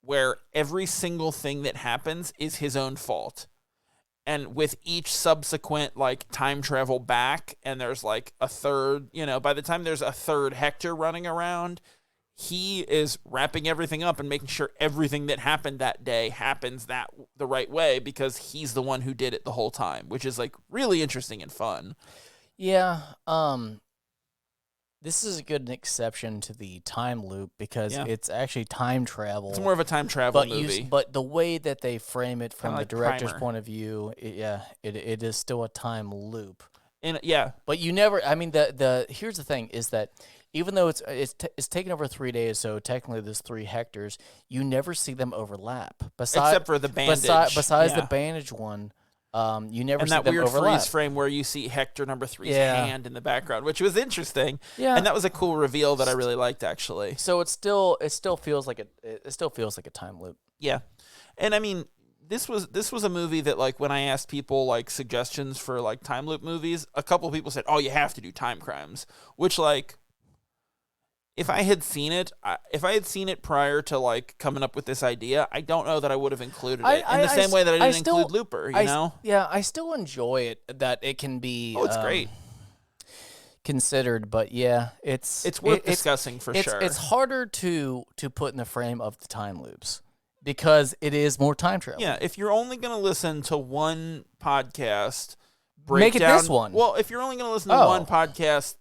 where every single thing that happens is his own fault. And with each subsequent, like, time travel back, and there's, like, a third, by the time there's a third Hector running around, he is wrapping everything up and making sure everything that happened that day happens the right way because he's the one who did it the whole time, which is, like, really interesting and fun. Yeah, this is a good exception to the time loop because it's actually time travel. It's more of a time travel movie. But the way that they frame it from the director's Primer. point of view, it is still a time loop. But you never. I mean, here's the thing: is that even though it's taken over 3 days, so technically there's 3 Hectors, you never see them overlap. Except for the bandage. Besides the bandage one. You never see them overlap. And that weird freeze frame where you see Hector number 3's hand in the background, which was interesting. Yeah, and that was a cool reveal that I really liked, actually. So it still feels like a time loop. Yeah, and I mean, this was a movie that like when I asked people like suggestions for like time loop movies, a couple of people said, "Oh, you have to do Timecrimes," which like. If I had seen it prior to like coming up with this idea, I don't know that I would have included it in the same way that I didn't include Looper. Yeah, I still enjoy it. That it can be. Oh, it's great. Considered, but yeah, it's worth discussing for sure. It's harder to put in the frame of the time loops because it is more time travel. Yeah, if you're only going to listen to one podcast, make it this one. Well, if you're only going to listen to one podcast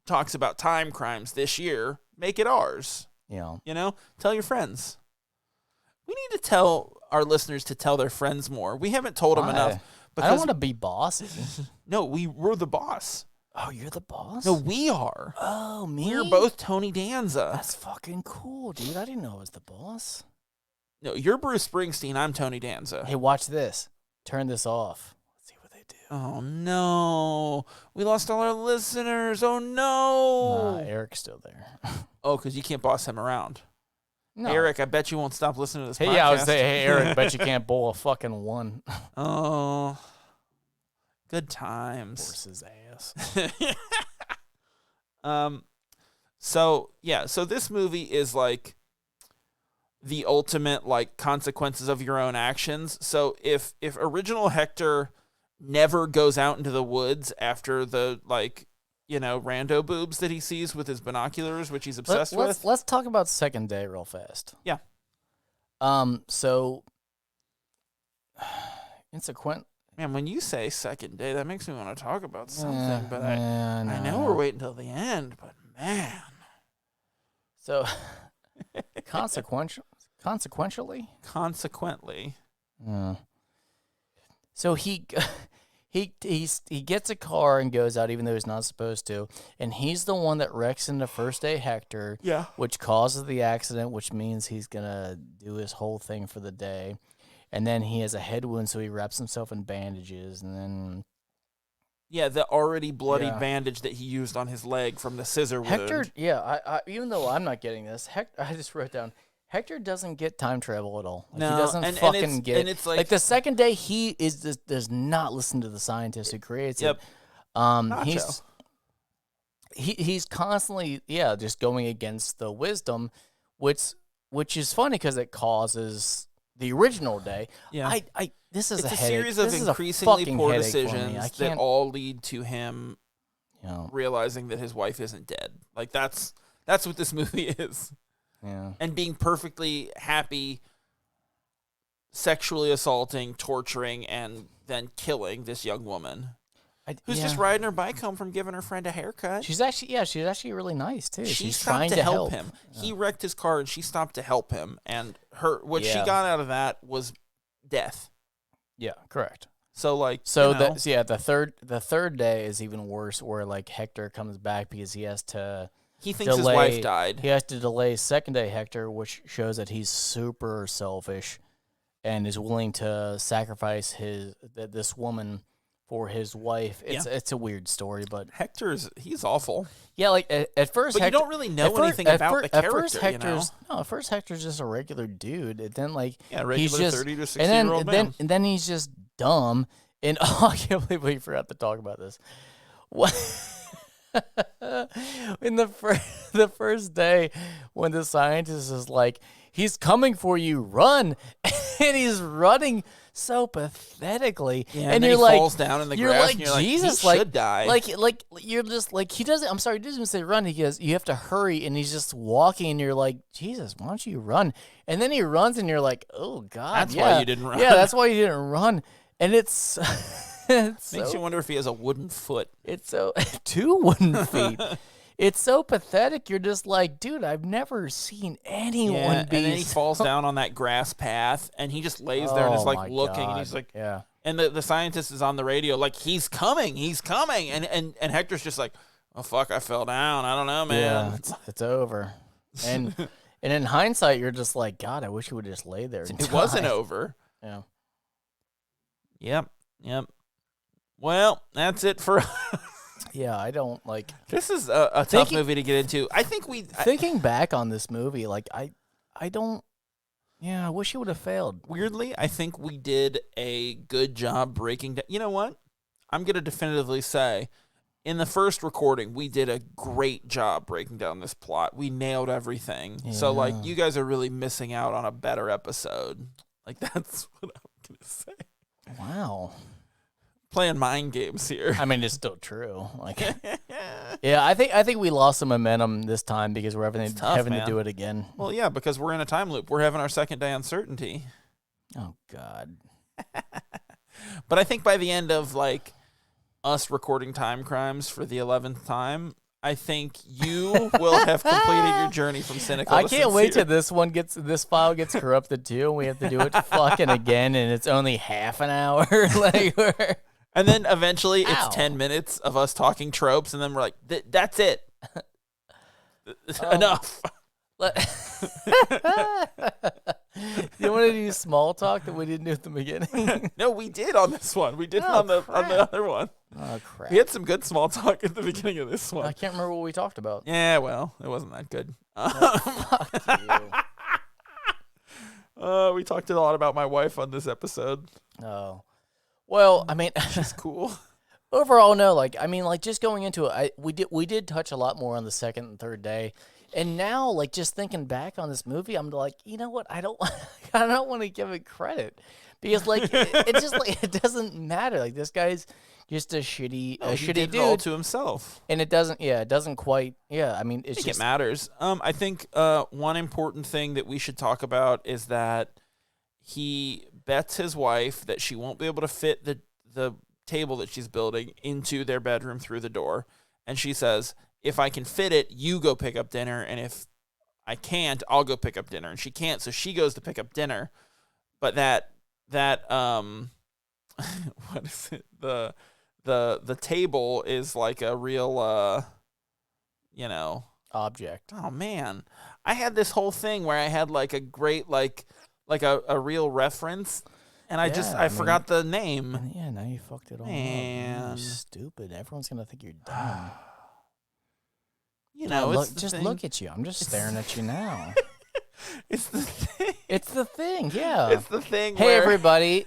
talks about Timecrimes this year, make it ours. Yeah. Tell your friends. We need to tell our listeners to tell their friends more. We haven't told them enough. I don't want to be bossy. No, we're the boss. Oh, you're the boss? No, we are. Oh, me? We're both Tony Danza. That's fucking cool, dude. I didn't know I was the boss. No, you're Bruce Springsteen. I'm Tony Danza. Hey, watch this. Turn this off. Let's see what they do. Oh, no. We lost all our listeners. Oh, no. Eric's still there. Oh, because you can't boss him around. No. Eric, I bet you won't stop listening to this podcast. Yeah, I was saying, hey, Eric, bet you can't bowl a fucking one. Oh, good times. Horse's ass. So this movie is like the ultimate like consequences of your own actions. So if original Hector never goes out into the woods after the rando boobs that he sees with his binoculars, which he's obsessed with. Let's talk about Second Day real fast. Yeah. So insequent. Man, when you say Second Day, that makes me want to talk about something. But I know we're waiting till the end. But man, so consequentially. So he gets a car and goes out even though he's not supposed to, and he's the one that wrecks into First Day Hector, which causes the accident, which means he's gonna do his whole thing for the day, and then he has a head wound, so he wraps himself in bandages, and then the already bloody bandage that he used on his leg from the scissor wound. Hector, I even though I'm not getting this, I just wrote down. Hector doesn't get time travel at all. No, he doesn't fucking get it. And it's like the second day, he does not listen to the scientist who creates it. He's constantly just going against the wisdom, which is funny because it causes the original day. Yeah, this is it's a series of increasingly poor decisions that all lead to him realizing that his wife isn't dead. Like that's what this movie is. Yeah. And being perfectly happy, sexually assaulting, torturing, and then killing this young woman who's just riding her bike home from giving her friend a haircut. She's actually really nice too. She's stopped trying to help him. Yeah. He wrecked his car, and she stopped to help him. And she got out of that was death. Yeah, correct. So the third day is even worse, where like Hector comes back because he has to. He thinks his wife died. He has to delay Second Day Hector, which shows that he's super selfish and is willing to sacrifice this woman for his wife. It's a weird story, but he's awful. Yeah, like at first, but you don't really know anything about the character. At first Hector's just a regular dude, and then he's just 30 to 60-year-old man. And then he's just dumb. And I can't believe we forgot to talk about this. What? In the first day, when the scientist is like, he's coming for you, run, and he's running so pathetically, and you're like, falls down in the grass, and you're Jesus, he should die. Like you're just like, he doesn't. I'm sorry, he doesn't even say run. He goes, you have to hurry, and he's just walking, and you're like, Jesus, why don't you run? And then he runs, and you're like, oh God, that's why you didn't run. Yeah, that's why you didn't run, and it's. Makes you wonder if he has a wooden foot. It's so 2 wooden feet. It's so pathetic. You're just like, dude, I've never seen anyone be. And then he falls down on that grass path, and he just lays there and is like looking, God. And he's like, yeah. And the scientist is on the radio, like, he's coming, and Hector's just like, oh fuck, I fell down. I don't know, man. Yeah, it's over. And in hindsight, you're just like, God, I wish he would just lay there. It wasn't over. Yeah. Yep. Well, that's it for us. Yeah, I don't like. This is a tough movie to get into. I think thinking back on this movie, like I don't. Yeah, I wish it would have failed. Weirdly, I think we did a good job breaking down. You know what? I'm gonna definitively say, in the first recording, we did a great job breaking down this plot. We nailed everything. Yeah. So like, you guys are really missing out on a better episode. Like that's what I'm gonna say. Wow. Playing mind games here. I mean, it's still true. Like, yeah, I think we lost some momentum this time because we're having to do it again. Well, yeah, because we're in a time loop. We're having our second day uncertainty. Oh God. But I think by the end of like us recording Timecrimes for the 11th time, I think you will have completed your journey from cynical I to can't wait sincere. till this file gets corrupted too, and we have to do it fucking again, and it's only half an hour. Like, And then eventually it's Ow. 10 minutes of us talking tropes, and then we're like, that's it. Enough. You want to do small talk that we didn't do at the beginning? No, we did on this one. We did on the other one. Oh, crap. We had some good small talk at the beginning of this one. I can't remember what we talked about. Yeah, well, it wasn't that good. Fuck you. We talked a lot about my wife on this episode. Oh. Well, I mean, She's cool. overall, no. Like, I mean, like, just going into it, we did touch a lot more on the second and third day, and now, like, just thinking back on this movie, I'm like, you know what? I don't want to give it credit because, like, it just like it doesn't matter. Like, this guy's just a shitty He did dude it all to himself. and it doesn't quite. Yeah, I mean, it's I think just it matters. I think one important thing that we should talk about is that he bets his wife that she won't be able to fit the table that she's building into their bedroom through the door. And she says, if I can fit it, you go pick up dinner. And if I can't, I'll go pick up dinner. And she can't, so she goes to pick up dinner. But that what is it? The table is like a real object. Oh man, I had this whole thing where I had like a great like a real reference, and I forgot the name. Yeah, now you fucked it all Man. up. You're stupid. Everyone's gonna think you're dumb. You know, look, it's the just thing. look at you. I'm just staring at you now. It's the thing. It's the thing. Yeah. It's the thing. Hey, where, everybody.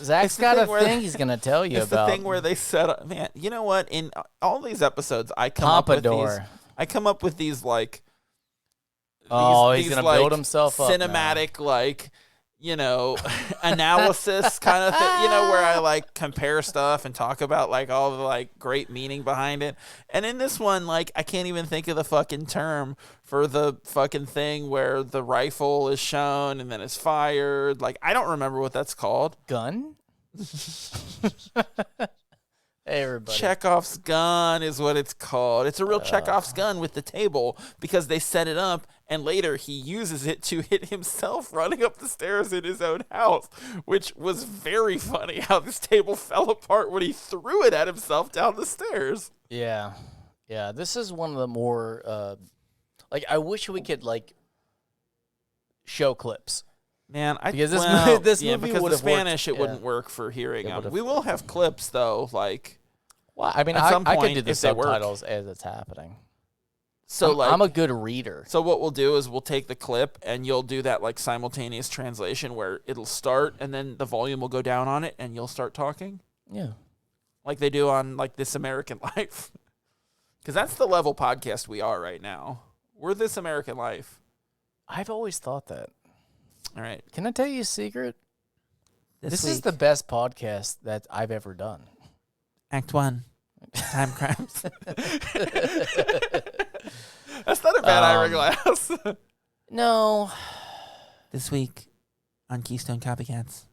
Zach's It's the got thing a where thing he's gonna tell you It's about. the thing where they set up. Man, you know what? In all these episodes, I come up with these like. He's these, gonna like, build himself up. cinematic like analysis kind of thing, where I like compare stuff and talk about like all the like great meaning behind it. And in this one, like I can't even think of the fucking term for the fucking thing where the rifle is shown and then it's fired. Like I don't remember what that's called. Gun. Hey, everybody. Chekhov's gun is what it's called. It's a real Chekhov's gun with the table because they set it up and later he uses it to hit himself running up the stairs in his own house, which was very funny how this table fell apart when he threw it at himself down the stairs. Yeah. Yeah. This is one of the more like I wish we could like show clips. Man, Because this movie because would the have worked, Spanish it yeah. wouldn't work for hearing It them. would've- We will have clips though, like Well, I mean, At some I could point, do the if they work. subtitles as it's happening. so I'm a good reader. So what we'll do is we'll take the clip and you'll do that like simultaneous translation where it'll start and then the volume will go down on it and you'll start talking Yeah. like they do on like This American Life. Because that's the level podcast we are right now. We're This American Life. I've always thought that. All right. Can I tell you a secret? This is week, the best podcast that I've ever done. Act 1. Timecrimes. That's not a bad Ira Glass. No. This week on Keystone Copycats.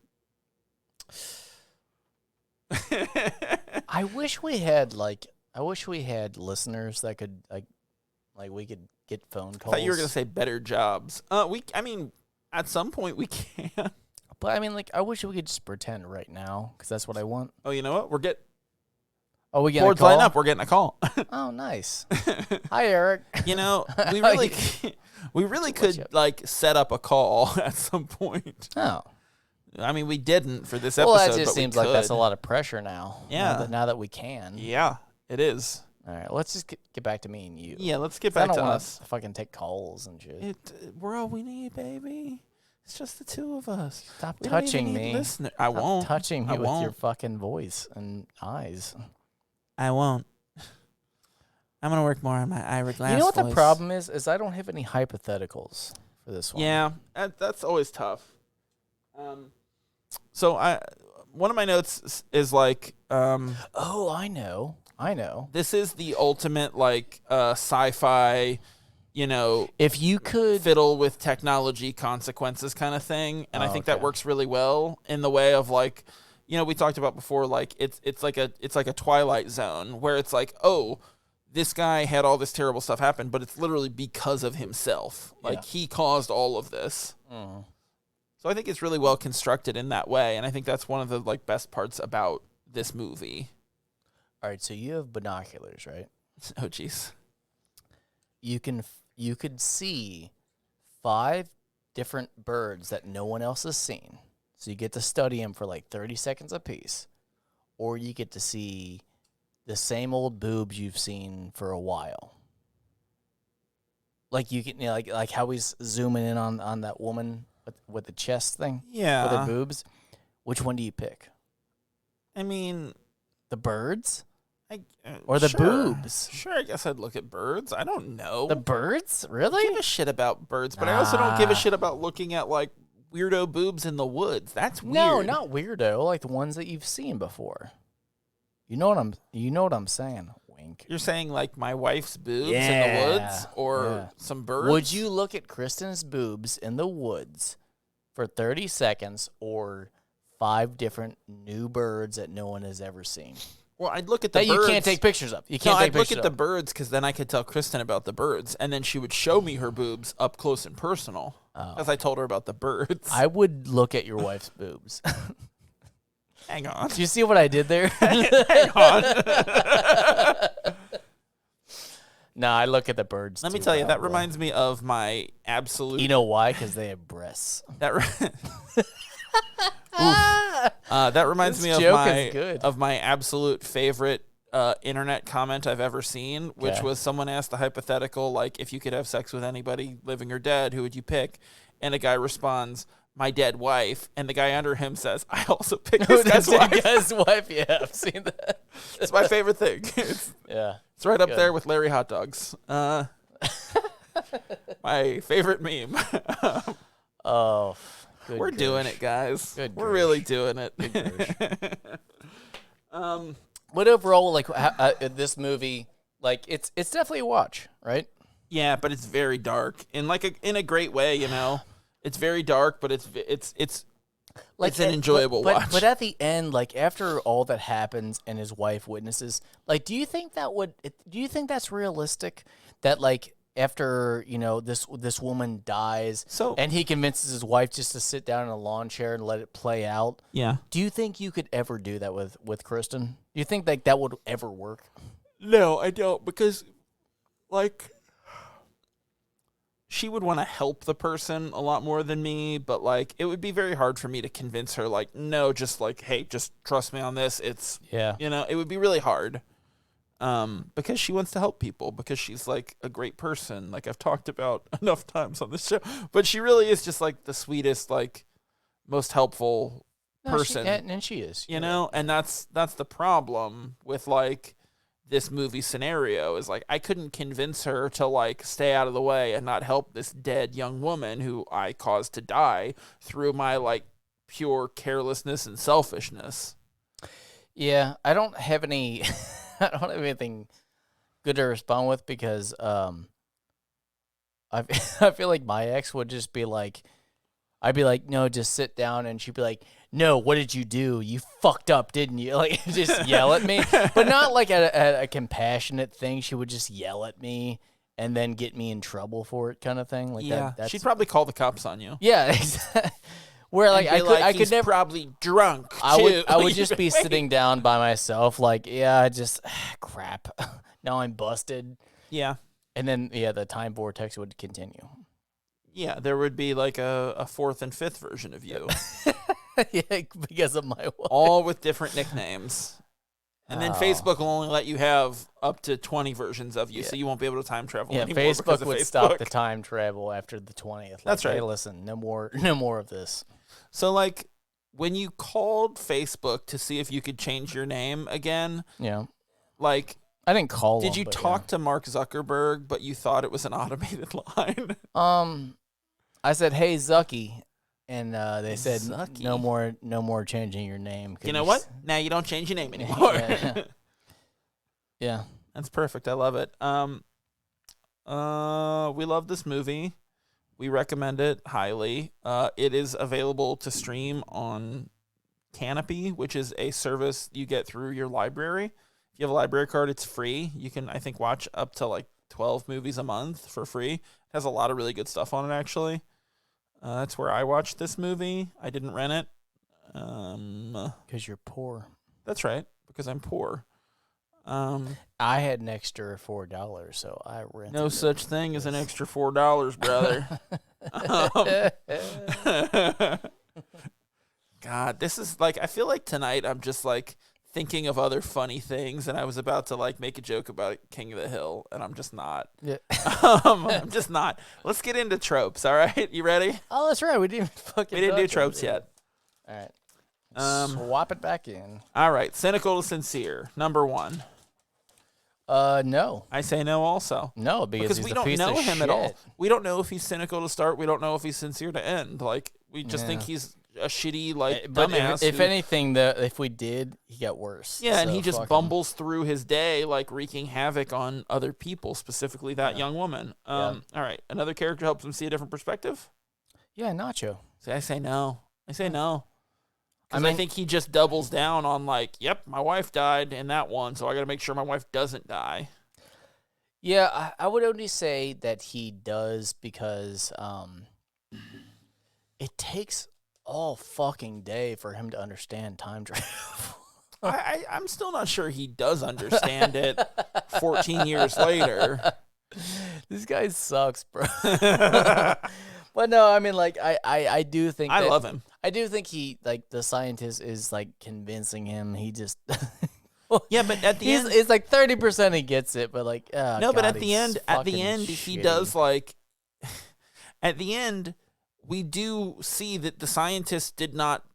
I wish we had listeners that could like we could get phone calls. I thought you were going to say better jobs. I mean, at some point we can. But I mean, like, I wish we could just pretend right now because that's what I want. Oh, you know what? We're getting Oh, we get a boards call. line up. We're getting a call. Oh, nice. Hi, Eric. You know, we really could like set up a call at some point. Oh. I mean, we didn't for this episode. Well, that just but seems we like that's could. a lot of pressure now. Yeah. Now that we can. Yeah, it is. All right, let's just get back to me and you. Yeah, let's get 'Cause back I to don't wanna us. fucking take calls and shit. We're all we need, baby. It's just the two of us. Stop We don't even touching need me. listener- I Stop won't. touching me I with your won't. fucking voice and eyes. I won't. I'm gonna work more on my Ira Glass. You know what the voice. problem is? Is I don't have any hypotheticals for this one. Yeah, that's always tough. So one of my notes is like, Oh, I know. this is the ultimate like sci-fi, If you could, fiddle with technology consequences kind of thing, and I think that okay. works really well in the way of like, we talked about before, like it's like a Twilight Zone where it's like, oh, this guy had all this terrible stuff happen, but it's literally because of himself. Like, he caused all of this. Mm. So I think it's really well constructed in that way, and I think that's one of the like best parts about this movie. All right, so you have binoculars, right? Oh, jeez. You could see 5 different birds that no one else has seen. So you get to study them for like 30 seconds apiece, or you get to see the same old boobs you've seen for a while. Like you can, like how he's zooming in on that woman with the chest thing, with her boobs. Which one do you pick? I mean, the birds, or the boobs? Sure, I guess I'd look at birds. I don't know. The birds, really? I don't give a shit about birds, but I also don't give a shit about looking at like weirdo boobs in the woods. That's weird. No, not weirdo. Like the ones that you've seen before. You know what I'm saying? Wink. You're saying like my wife's boobs in the woods, or some birds? Would you look at Kristen's boobs in the woods for 30 seconds, or 5 different new birds that no one has ever seen? Well, I'd look at the birds. That you can't take pictures of. I'd look at the birds because then I could tell Kristen about the birds, and then she would show me her boobs up close and personal because I told her about the birds. I would look at your wife's boobs. Hang on. Do you see what I did there? Hang on. No, I look at the birds. Let me tell you, that reminds me of my absolute... You know why? Because they have breasts. That reminds me of my absolute favorite internet comment I've ever seen, which was someone asked the hypothetical, like, if you could have sex with anybody, living or dead, who would you pick? And a guy responds, my dead wife, and the guy under him says, I also picked this guy's wife. Yeah, I've seen that. It's my favorite thing. It's right up there with Larry Hot Dogs. My favorrit meme. We're doing it, guys. We're really doing it. But overall, like this movie, like it's definitely a watch, right? Yeah, but it's very dark in a great way, you know. It's very dark, but it's an enjoyable watch. But at the end, like after all that happens and his wife witnesses, like, do you think that's realistic? That like after this woman dies, and he convinces his wife just to sit down in a lawn chair and let it play out. Yeah. Do you think you could ever do that with Kristen? Do you think like that would ever work? No, I don't, because like, she would want to help the person a lot more than me, but like it would be very hard for me to convince her, like, no, just like, hey, just trust me on this. It's it would be really hard. Because she wants to help people, because she's like a great person, like I've talked about enough times on this show. But she really is just like the sweetest, like most helpful person. And she is. You know, and that's the problem with like this movie scenario is like I couldn't convince her to like stay out of the way and not help this dead young woman who I caused to die through my like pure carelessness and selfishness. Yeah, I don't have anything good to respond with, because I feel like my ex would just be like, I'd be like, no, just sit down, and she'd be like, no, what did you do? You fucked up, didn't you? Like, just yell at me, but not like a compassionate thing. She would just yell at me and then get me in trouble for it, kind of thing. Like that's... she'd probably call the cops on you. Yeah, exactly. Where like I could never, probably drunk. I would just be sitting down by myself, like, I just crap. Now I'm busted. Yeah, and then the time vortex would continue. Yeah, there would be like a 4th and 5th version of you. Yeah, because of my wife. All with different nicknames. And then Facebook will only let you have up to 20 versions of you, so you won't be able to time travel anymore. Facebook would stop the time travel after the 20th. Like, that's right. Hey, listen, no more of this. So, like, when you called Facebook to see if you could change your name again, like, I didn't call. Did you talk to Mark Zuckerberg, but you thought it was an automated line? I said, "Hey, Zucky," and they said, Zucky. "No more changing your name." You know what? Now you don't change your name anymore. Yeah, that's perfect. I love it. We love this movie. We recommend it highly. It is available to stream on Canopy, which is a service you get through your library. If you have a library card, it's free. You can, I think, watch up to like 12 movies a month for free. It has a lot of really good stuff on it, actually. That's where I watched this movie. I didn't rent it. Because you're poor. That's right, because I'm poor. I had an extra $4, so I rented. No such thing as an extra $4, brother. God, this is like, I feel like tonight I'm just like thinking of other funny things, and I was about to like make a joke about King of the Hill, and I'm just not. Yeah. I'm just not. Let's get into tropes, all right? You ready? Oh, that's right. We didn't do tropes yet. All right. Swap it back in. All right. Cynical to sincere. Number 1. No. I say no also. No, because we don't know him at all. We don't know if he's cynical to start. We don't know if he's sincere to end. Like, we just think he's a shitty, like, dumbass. If anything, if we did, he got worse. Yeah, so and he just bumbles through his day, like, wreaking havoc on other people, specifically that young woman. All right. Another character helps him see a different perspective? Yeah, Nacho. See, I say no. Because I think he just doubles down on, like, yep, my wife died in that one, so I got to make sure my wife doesn't die. Yeah, I would only say that he does because it takes all fucking day for him to understand time travel. I'm still not sure he does understand it 14 years later. This guy sucks, bro. But no, I mean, like, I do think I love him. I do think he, like, the scientist is, like, convincing him. He just... yeah, but at the end... It's like 30% he gets it, but, like, no, God, but at the end, shitty. he does, like... At the end, we do see that the scientist did not,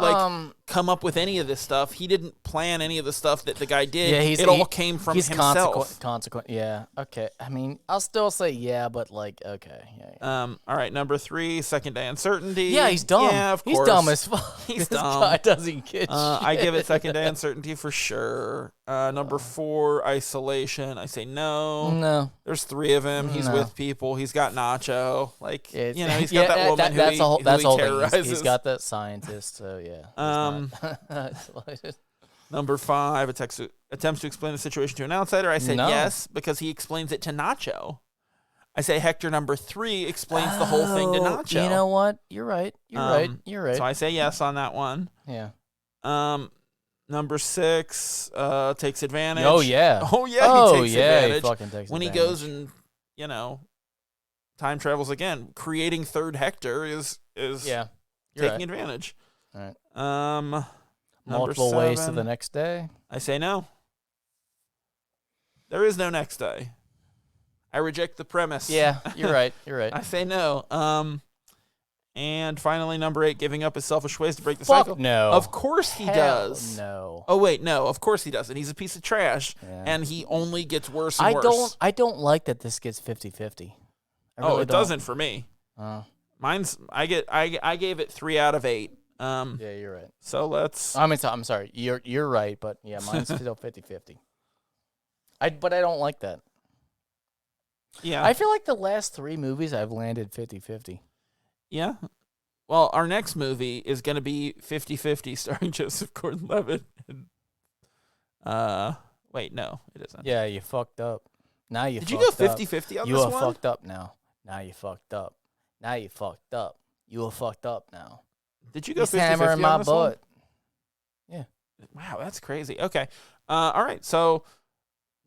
like, come up with any of this stuff. He didn't plan any of the stuff that the guy did. Yeah, it all came from himself. Consequent. Yeah. Okay. I mean, I'll still say yeah, but like, okay. Yeah. All right. Number 3, second day uncertainty. Yeah, he's dumb. Yeah, of course. He's dumb as fuck. He's this dumb. Guy doesn't get shit. I give it second day uncertainty for sure. Number 4, isolation. I say no. No. There's 3 of him. He's with people. He's got Nacho. Like, he's got that woman who he terrorizes. He's got that scientist. So yeah. Number 5, attempts to explain the situation to an outsider. I said yes because he explains it to Nacho. I say Hector number 3 explains the whole thing to Nacho. You know what? You're right. You're right. So I say yes on that one. Yeah. Number 6 takes advantage. Oh yeah. He takes advantage. He fucking takes when advantage. He goes and time travels again. Creating third Hector is taking advantage. All right. Multiple ways to the next day. I say no. There is no next day. I reject the premise. Yeah, you're right. I say no. And finally, number 8, giving up his selfish ways to break the cycle. No. Of course he does. No. Oh wait, no. Of course he doesn't. He's a piece of trash, and he only gets worse and worse. I don't like that this gets 50-50. It doesn't for me. Mine's I gave it 3 out of 8. Yeah, you're right. So let's. I mean, I'm sorry. You're right, but yeah, mine's still 50-50. But I don't like that. Yeah. I feel like the last 3 movies I've landed 50-50. Yeah. Well, our next movie is going to be 50-50 starring Joseph Gordon-Levitt. Wait, no, it isn't. Yeah, you fucked up. Now you Did you go 50-50 on this one? You are fucked up now. Now you fucked up. Now you fucked up. You are fucked up now. Did you go 50-50 hammer in my on this butt. One? Yeah. Wow, that's crazy. Okay. All right, so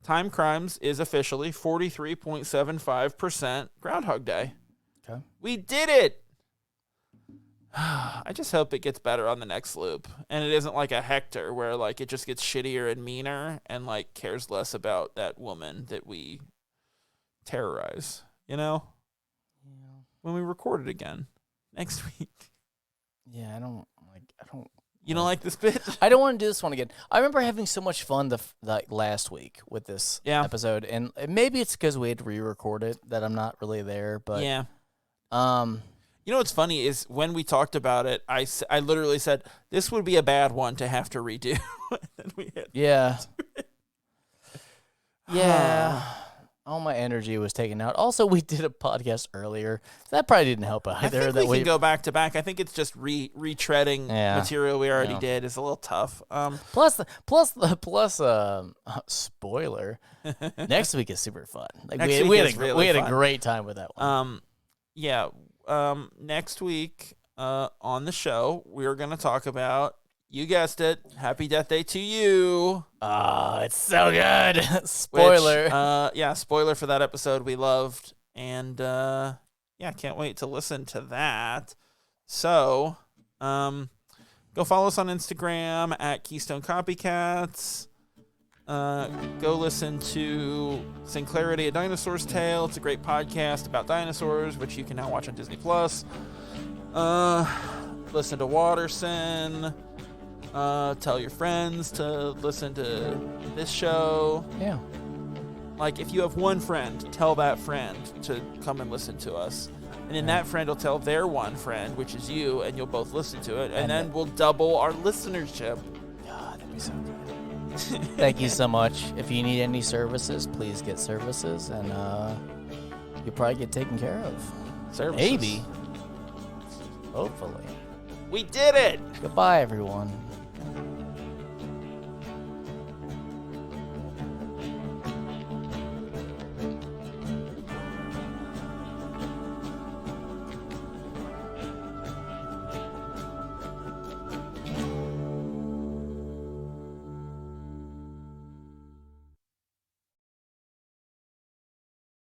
Timecrimes is officially 43.75% Groundhog Day. Okay. We did it! I just hope it gets better on the next loop. And it isn't like a Hector where like it just gets shittier and meaner and like cares less about that woman that we terrorize, Yeah. When we record it again next week. Yeah, I don't. You don't like this bit? I don't want to do this one again. I remember having so much fun last week with this episode, and maybe it's because we had to re-record it that I'm not really there. But yeah. You know what's funny is when we talked about it, I literally said this would be a bad one to have to redo. And we had yeah. Yeah. all my energy was taken out. Also, we did a podcast earlier. So that probably didn't help either. I think we can go back to back. I think it's just retreading material we already did is a little tough. Plus, spoiler. Next week is super fun. Like we had a great time with that one. Next week on the show, we're gonna talk about, you guessed it, Happy Death Day to You. Oh, it's so good. Spoiler. Which, spoiler for that episode we loved. And, can't wait to listen to that. So, go follow us on Instagram at Keystone Copycats. Go listen to Sinclarity, A Dinosaur's Tale. It's a great podcast about dinosaurs, which you can now watch on Disney+. Listen to Watterson. Tell your friends to listen to this show. Yeah. Like, if you have one friend, tell that friend to come and listen to us. And then that friend will tell their one friend, which is you, and you'll both listen to it. And then we'll double our listenership. God, that'd be so good. Thank you so much. If you need any services, please get services, and you'll probably get taken care of. Services. Maybe. Hopefully. We did it! Goodbye, everyone.